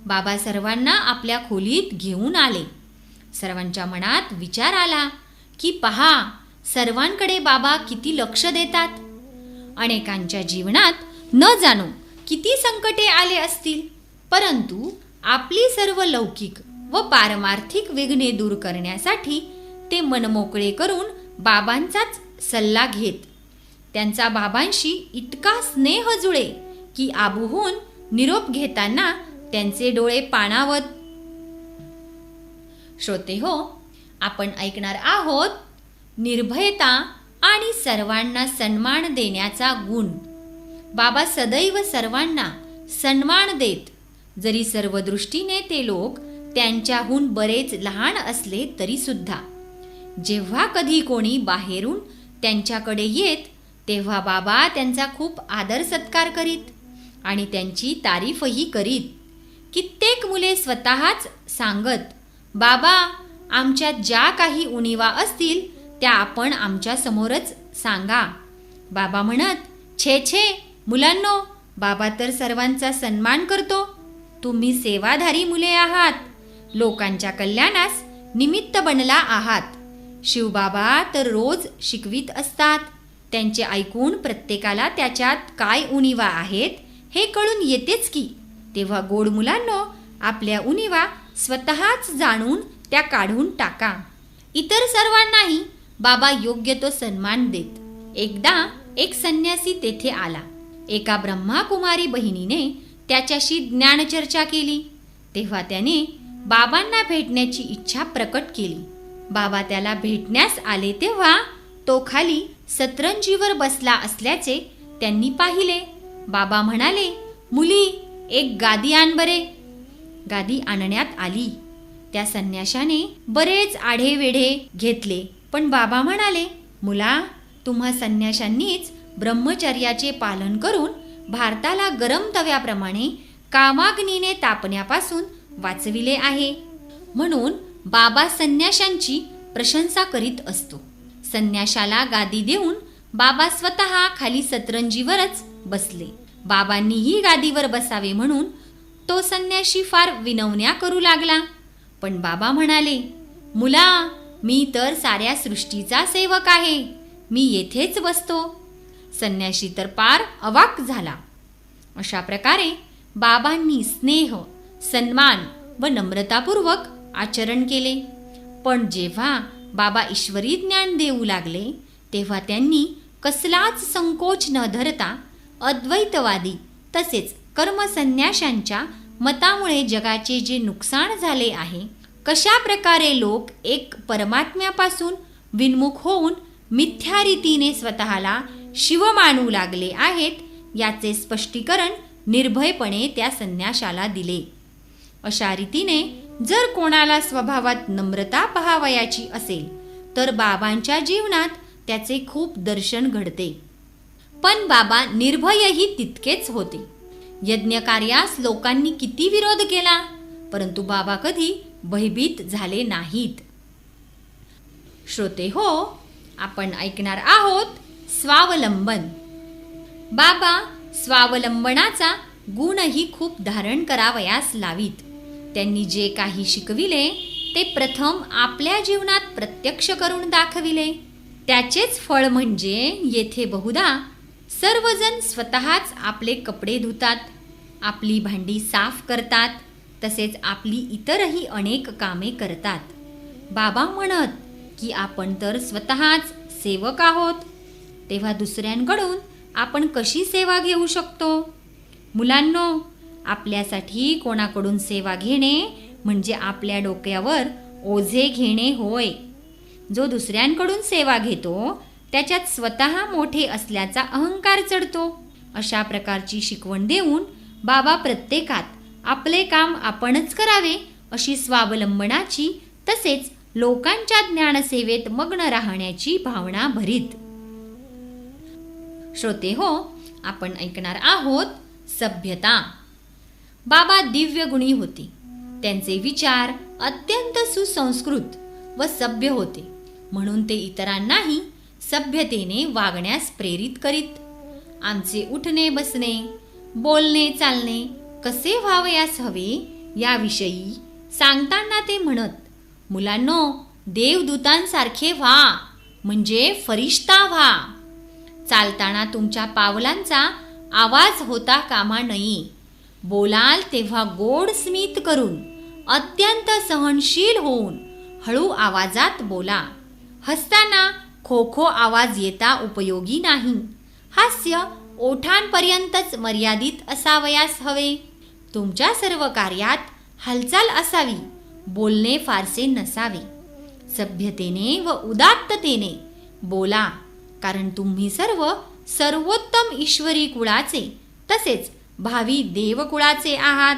B: बाबा सर्वांना आपल्या खोलीत घेऊन आले. सर्वांच्या मनात विचार आला की पहा, सर्वांकडे बाबा किती लक्ष देतात. अनेकांच्या जीवनात न जाणो किती संकटे आले असतील, परंतु आपली सर्व लौकिक व पारमार्थिक विघ्ने दूर करण्यासाठी ते मनमोकळे करून बाबांचाच सल्ला घेत. त्यांचा बाबांशी इतका स्नेह जुळे की आबूहून निरोप घेताना त्यांचे डोळे पाणावत. श्रोते हो, आपण ऐकणार आहोत निर्भयता आणि सर्वांना सन्मान देण्याचा गुण. बाबा सदैव सर्वांना सन्मान देत, जरी सर्व दृष्टीने ते लोक त्यांच्याहून बरेच लहान असले तरी सुद्धा. जेव्हा कधी कोणी बाहेरून त्यांच्याकडे येत तेव्हा बाबा त्यांचा खूप आदर सत्कार करीत आणि त्यांची तारीफही करीत. कित्येक मुले स्वतःच सांगत, बाबा, आमच्यात ज्या काही उणिवा असतील त्या आपण आमच्या समोरच सांगा. बाबा म्हणत, छे छे मुलांनो, बाबा तर सर्वांचा सन्मान करतो. तुम्ही सेवाधारी मुले आहात, लोकांच्या कल्याणास निमित्त बनला आहात. शिवबाबा तर रोज शिकवीत असतात. त्यांचे ऐकून प्रत्येकाला त्याच्यात काय उणिवा आहेत हे कळून येतेच की. तेव्हा गोड मुलांनो, आपल्या उणिवा स्वतःच जाणून त्या काढून टाका. इतर सर्वांनाही बाबा योग्य तो सन्मान देत. एकदा एक संन्यासी तेथे आला. एका ब्रह्माकुमारी बहिणीने त्याच्याशी ज्ञानचर्चा केली. तेव्हा त्याने बाबांना भेटण्याची इच्छा प्रकट केली. बाबा त्याला भेटण्यास आले तेव्हा तो खाली सतरंजीवर बसला असल्याचे त्यांनी पाहिले. बाबा म्हणाले, मुली, एक गादी आण बरे. गादी आणण्यात आली. त्या संन्याशाने बरेच आढेवेढे घेतले, पण बाबा म्हणाले, मुला, तुम्हा संन्याशांनीच ब्रह्मचर्याचे पालन करून भारताला गरम तव्याप्रमाणे कामाग्नीने तापण्यापासून वाचविले आहे. म्हणून बाबा संन्याशांची प्रशंसा करीत असतो. संन्याशाला गादी देऊन बाबा स्वतः खाली सतरंजीवरच बसले. बाबांनीही गादीवर बसावे म्हणून तो संन्याशी फार विनवण्या करू लागला. पण बाबा म्हणाले, मुला, मी तर साऱ्या सृष्टीचा सेवक आहे, मी येथेच बसतो. संन्याशी तर पार अवाक झाला. अशा प्रकारे बाबांनी स्नेह, सन्मान व नम्रतापूर्वक आचरण केले. पण जेव्हा बाबा ईश्वरी ज्ञान देऊ लागले तेव्हा त्यांनी कसलाच संकोच न धरता अद्वैतवादी तसेच कर्मसन्याशांच्या मतामुळे जगाचे जे नुकसान झाले आहे, कशा प्रकारे लोक एक परमात्म्यापासून विन्मुख होऊन मिथ्या रीतीने स्वतःला शिव मानू लागले आहेत, याचे स्पष्टीकरण निर्भयपणे त्या संन्याशाला दिले. अशा रीतीने जर कोणाला स्वभावात नम्रता पहावयाची असेल तर बाबांच्या जीवनात त्याचे खूप दर्शन घडते. पण बाबा निर्भयही तितकेच होते. यज्ञकार्यास लोकांनी किती विरोध केला, परंतु बाबा कधी भयभीत झाले नाहीत. श्रोते हो, आपण ऐकणार आहोत स्वावलंबन. बाबा स्वावलंबनाचा गुणही खूप धारण करावयास लावीत. त्यांनी जे काही शिकविले ते प्रथम आपल्या जीवनात प्रत्यक्ष करून दाखविले. त्याचेच फळ म्हणजे येथे बहुधा सर्वजण स्वतःच आपले कपडे धुतात, आपली भांडी साफ करतात, तसेच आपली इतरही अनेक कामे करतात. बाबा म्हणत की आपण तर स्वतःच सेवक आहोत, तेव्हा दुसऱ्यांकडून आपण कशी सेवा घेऊ शकतो? मुलांनो, आपल्यासाठी कोणाकडून सेवा घेणे म्हणजे आपल्या डोक्यावर ओझे घेणे होय. जो दुसऱ्यांकडून सेवा घेतो त्याच्यात स्वतः मोठे असल्याचा अहंकार चढतो. अशा प्रकारची शिकवण देऊन बाबा प्रत्येकात आपले काम आपणच करावे अशी स्वावलंबनाची तसेच लोकांच्या ज्ञानसेवेत मग्न राहण्याची भावना भरीत. श्रोते हो, आपण ऐकणार आहोत सभ्यता. बाबा दिव्य गुणी होते. त्यांचे विचार अत्यंत सुसंस्कृत व सभ्य होते, म्हणून ते इतरांनाही सभ्यतेने वागण्यास प्रेरित करीत. आमचे उठणे बसणे, बोलणे चालणे कसे व्हावयास हवे याविषयी सांगताना ते म्हणत, मुलांनो, देवदूतांसारखे व्हा, म्हणजे फरिश्ता व्हा. चालताना तुमच्या पावलांचा आवाज होता कामा नये. बोलाल तेव्हा गोड स्मित करून, अत्यंत सहनशील होऊन हळू आवाजात बोला. हसताना खो खो आवाज येता उपयोगी नाही. हास्य ओठांपर्यंतच मर्यादित असावयास हवे. तुमच्या सर्व कार्यात हालचाल असावी, बोलणे फारसे नसावे. सभ्यतेने व उदात्ततेने बोला, कारण तुम्ही सर्व सर्वोत्तम ईश्वरी कुळाचे तसेच भावी देवकुळाचे आहात.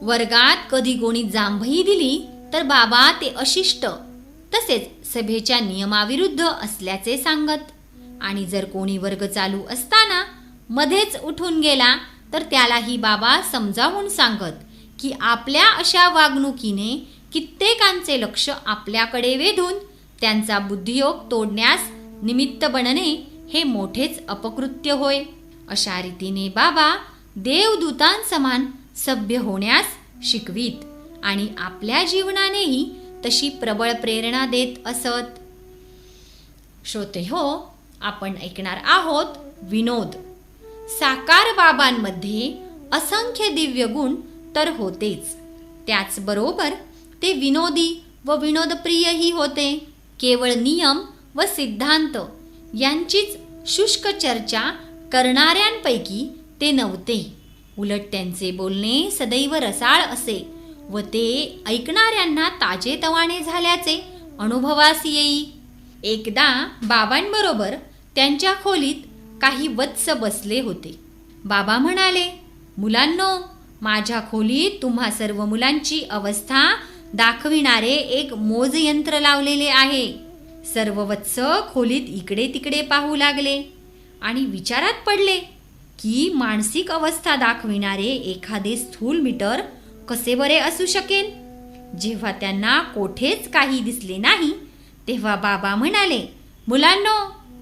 B: वर्गात कधी कोणी जांभई दिली तर बाबा ते अशिष्ट तसेच सभेच्या नियमाविरुद्ध असल्याचे सांगत, आणि जर कोणी वर्ग चालू असताना मध्येच उठून गेला तर त्यालाही बाबा समजावून सांगत की आपल्या अशा वागणुकीने कित्येकांचे लक्ष आपल्याकडे वेधून त्यांचा बुद्धियोग तोडण्यास निमित्त बनणे हे मोठेच अपकृत्य होय. अशा रीतीने बाबा देवदूतांसमान सभ्य होण्यास शिकवीत आणि आपल्या जीवनानेही तशी प्रबळ प्रेरणा देत असत. श्रोते हो, आपण ऐकणार आहोत विनोद. साकार बाबांमध्ये असंख्य दिव्य गुण तर होतेच, त्याचबरोबर ते विनोदी व विनोदप्रियही होते. केवळ नियम व सिद्धांत यांचीच शुष्क चर्चा करणाऱ्यांपैकी ते नव्हते. उलट त्यांचे बोलणे सदैव रसाळ असे व ते ऐकणाऱ्यांना ताजेतवाने झाल्याचे अनुभवास येई. एकदा बाबांबरोबर त्यांच्या खोलीत काही वत्स बसले होते. बाबा म्हणाले, मुलांनो, माझ्या खोलीत तुम्हा सर्व मुलांची अवस्था दाखविणारे एक मोजयंत्र लावलेले आहे. सर्व वत्स खोलीत इकडे तिकडे पाहू लागले आणि विचारात पडले की मानसिक अवस्था दाखविणारे एखादे स्थूल मीटर कसे बरे असू शकेल. जेव्हा त्यांना कोठेच काही दिसले नाही तेव्हा बाबा म्हणाले, मुलांनो,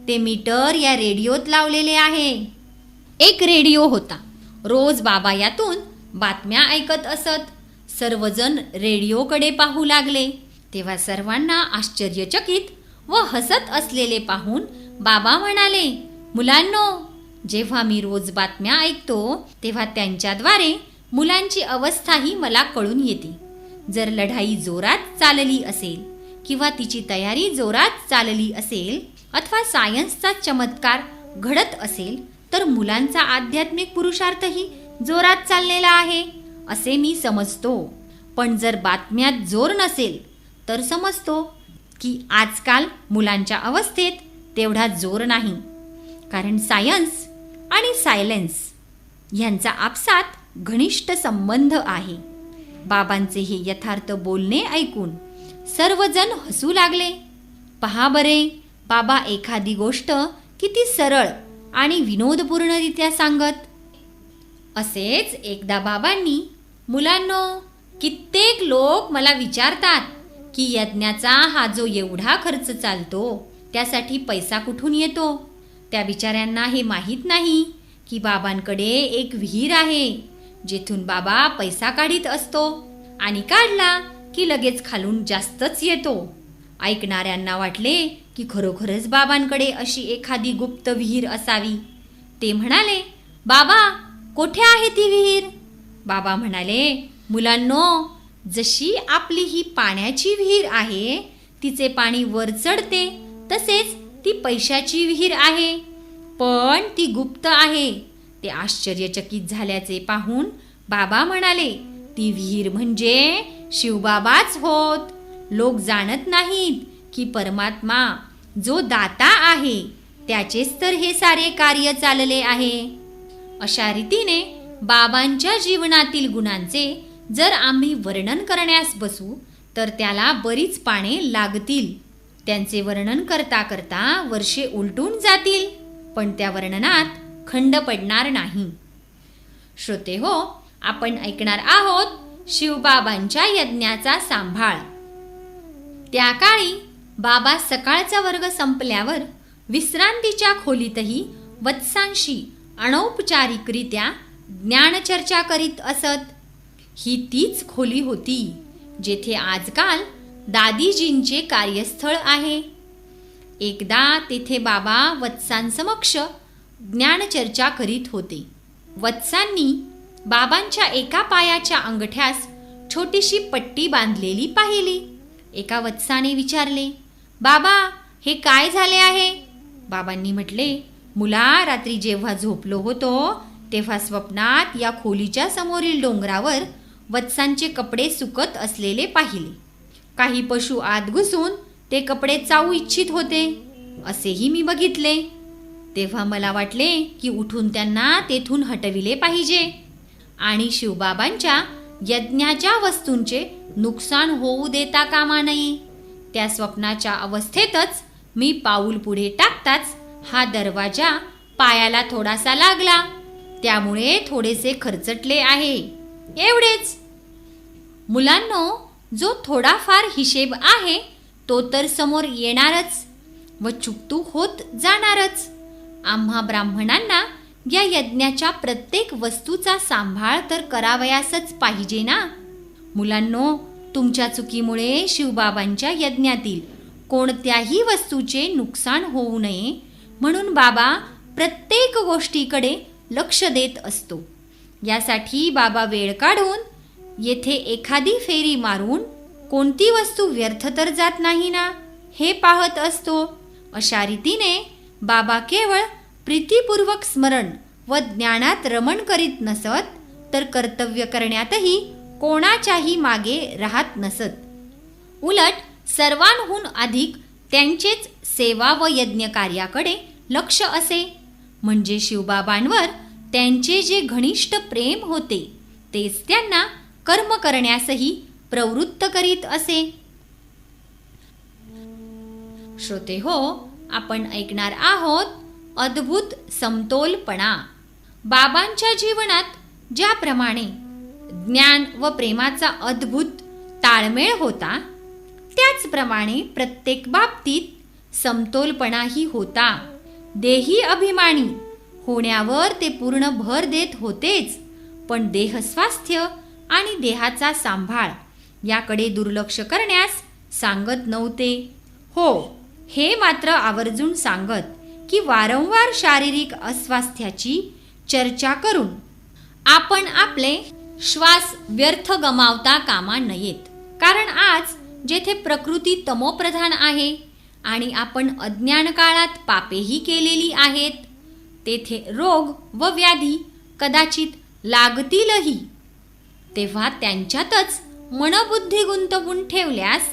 B: ते मीटर या रेडिओत लावलेले आहे. एक रेडिओ होता. रोज बाबा यातून बातम्या ऐकत असत. सर्वजण रेडिओकडे पाहू लागले. तेव्हा सर्वांना आश्चर्यचकित व हसत असलेले पाहून बाबा म्हणाले, मुलांनो, जेव्हा मी रोज बातम्या ऐकतो तेव्हा त्यांच्याद्वारे मुलांची अवस्थाही मला कळून येते. जर लढाई जोरात चालली असेल किंवा तिची तयारी जोरात चालली असेल अथवा सायन्सचा चमत्कार घडत असेल तर मुलांचा आध्यात्मिक पुरुषार्थही जोरात चाललेला आहे असे मी समजतो. पण जर बातम्यात जोर नसेल तर समजतो की आजकाल मुलांच्या अवस्थेत तेवढा जोर नाही. कारण सायन्स आणि सायलेन्स यांचा आपसात घनिष्ठ संबंध आहे. बाबांचे हे यथार्थ बोलणे ऐकून सर्वजण हसू लागले. पहा बरे, बाबा एखादी गोष्ट किती सरळ आणि विनोदपूर्णरित्या सांगत. असेच एकदा बाबांनी, मुलांनो, कित्येक लोक मला विचारतात की यज्ञाचा हा जो एवढा खर्च चालतो त्यासाठी पैसा कुठून येतो. त्या बिचाऱ्यांना हे माहीत नाही की बाबांकडे एक विहीर आहे जेथून बाबा पैसा काढीत असतो आणि काढला की लगेच खालून जास्तच येतो. ऐकणाऱ्यांना वाटले की खरोखरच बाबांकडे अशी एखादी गुप्त विहीर असावी. ते म्हणाले, बाबा, कोठे आहे ती विहीर? बाबा म्हणाले, मुलांनो, जशी आपली ही पाण्याची विहीर आहे तिचे पाणी वर चढते तसेच ती पैशाची विहीर आहे, पण ती गुप्त आहे. ते आश्चर्यचकित झाल्याचे पाहून बाबा म्हणाले, ती विहीर म्हणजे शिवबाबाच होत. लोक जाणत नाहीत की परमात्मा जो दाता आहे त्याचेच तर हे सारे कार्य चालले आहे. अशा रीतीने बाबांच्या जीवनातील गुणांचे जर आम्ही वर्णन करण्यास बसू तर त्याला बरीच पाने लागतील. त्यांचे वर्णन करता करता वर्षे उलटून जातील, पण त्या वर्णनात खंड पडणार नाही. श्रोते हो, आपण ऐकणार आहोत शिवबाबांच्या यज्ञाचा सांभाळ. त्या काळी बाबा सकाळचा वर्ग संपल्यावर विश्रांतीच्या खोलीतही वत्सांशी अनौपचारिकरित्या ज्ञानचर्चा करीत असत. ही तीच खोली होती जेथे आजकाल दादीजींचे कार्यस्थळ आहे. एकदा तेथे बाबा वत्सांसमक्ष ज्ञानचर्चा करीत होते. वत्सांनी बाबांच्या एका पायाच्या अंगठ्यास छोटीशी पट्टी बांधलेली पाहिली. एका वत्साने विचारले, बाबा, हे काय झाले आहे? बाबांनी म्हटले, मुला, रात्री जेव्हा झोपलो होतो तेव्हा स्वप्नात या खोलीच्या समोरील डोंगरावर वत्सांचे कपडे सुकत असलेले पाहिले. काही पशु आत घुसून ते कपडे चावू इच्छित होते असेही मी बघितले. तेव्हा मला वाटले की उठून त्यांना तेथून हटविले पाहिजे आणि शिवबाबांच्या यज्ञाच्या वस्तूंचे नुकसान होऊ देता कामा नये. त्या स्वप्नाच्या अवस्थेतच मी पाऊल पुढे टाकताच हा दरवाजा पायाला थोडासा लागला. त्यामुळे थोडेसे खरचटले आहे, एवढेच. मुलांनो, जो थोडाफार हिशेब आहे तो तर समोर येणारच व चुकतूक होत जाणारच. आम्हा ब्राह्मणांना या यज्ञाच्या प्रत्येक वस्तूचा सांभाळ तर करावयासच पाहिजे ना. मुलांनो, तुमच्या चुकीमुळे शिवबाबांच्या यज्ञातील कोणत्याही वस्तूचे नुकसान होऊ नये म्हणून बाबा प्रत्येक गोष्टीकडे लक्ष देत असतो. यासाठी बाबा वेळ काढून येथे एखादी फेरी मारून कोणती वस्तू व्यर्थ तर जात नाही ना हे पाहत असतो. अशा रीतीने बाबा केवळ प्रीतिपूर्वक स्मरण व ज्ञानात रमण करीत नसत तर कर्तव्य करण्यातही कोणाच्याही मागे राहत नसत. उलट सर्वांहून अधिक त्यांचेच सेवा व यज्ञ कार्याकडे लक्ष असे. म्हणजे शिवबाबांवर त्यांचे जे घनिष्ठ प्रेम होते तेच त्यांना कर्म करण्यासही प्रवृत्त करीत असे. श्रोते हो, आपण ऐकणार आहोत अद्भुत समतोलपणा. बाबांच्या जीवनात ज्याप्रमाणे ज्ञान व प्रेमाचा अद्भुत ताळमेळ होता त्याचप्रमाणे प्रत्येक बाबतीत समतोलपणाही होता. देही अभिमानी होण्यावर ते पूर्ण भर देत होतेच, पण देहस्वास्थ्य आणि देहाचा सांभाळ याकडे दुर्लक्ष करण्यास सांगत नव्हते. हो, हे मात्र आवर्जून सांगत की वारंवार शारीरिक अस्वास्थ्याची चर्चा करून आपण आपले श्वास व्यर्थ गमावता कामा नयेत. कारण आज जेथे प्रकृती तमोप्रधान आहे आणि आपण अज्ञान काळात पापेही केलेली आहेत, तेथे रोग व व्याधी कदाचित लागतीलही. तेव्हा त्यांच्यातच मनबुद्धी गुंतवून ठेवल्यास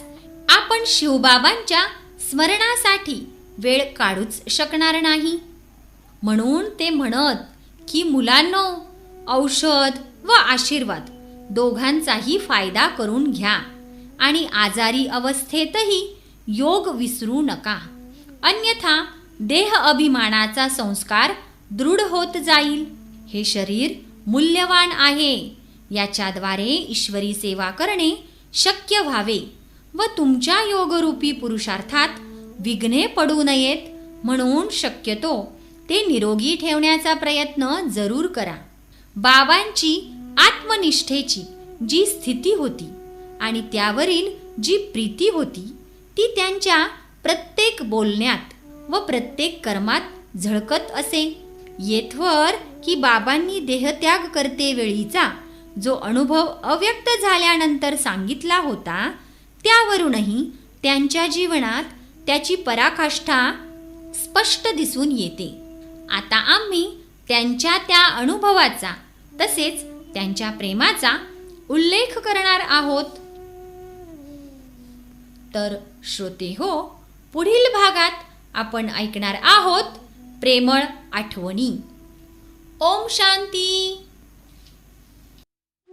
B: आपण शिवबाबांच्या स्मरणासाठी वेळ काढूच शकणार नाही. म्हणून ते म्हणत की मुलांनो, औषध व आशीर्वाद दोघांचाही फायदा करून घ्या आणि आजारी अवस्थेतही योग विसरू नका, अन्यथा देह अभिमानाचा संस्कार दृढ होत जाईल. हे शरीर मूल्यवान आहे, याच्याद्वारे ईश्वरी सेवा करणे शक्य व्हावे व तुमच्या योगरूपी पुरुषार्थात विघ्ने पडू नयेत म्हणून शक्यतो ते निरोगी ठेवण्याचा प्रयत्न जरूर करा. बाबांची आत्मनिष्ठेची जी स्थिती होती आणि त्यावरील जी प्रीती होती ती त्यांच्या प्रत्येक बोलण्यात व प्रत्येक कर्मात झळकत असे. येथवर की बाबांनी देहत्याग करते वेळीचा जो अनुभव अव्यक्त झाल्यानंतर सांगितला होता त्यावरूनही त्यांच्या जीवनात त्याची पराकाष्ठा स्पष्ट दिसून येते. आता आम्ही त्यांच्या त्या अनुभवाचा तसेच त्यांच्या प्रेमाचा उल्लेख करणार आहोत. तर श्रोते हो, पुढील भागात आपण ऐकणार आहोत प्रेमळ आठवणी. ओम शांती.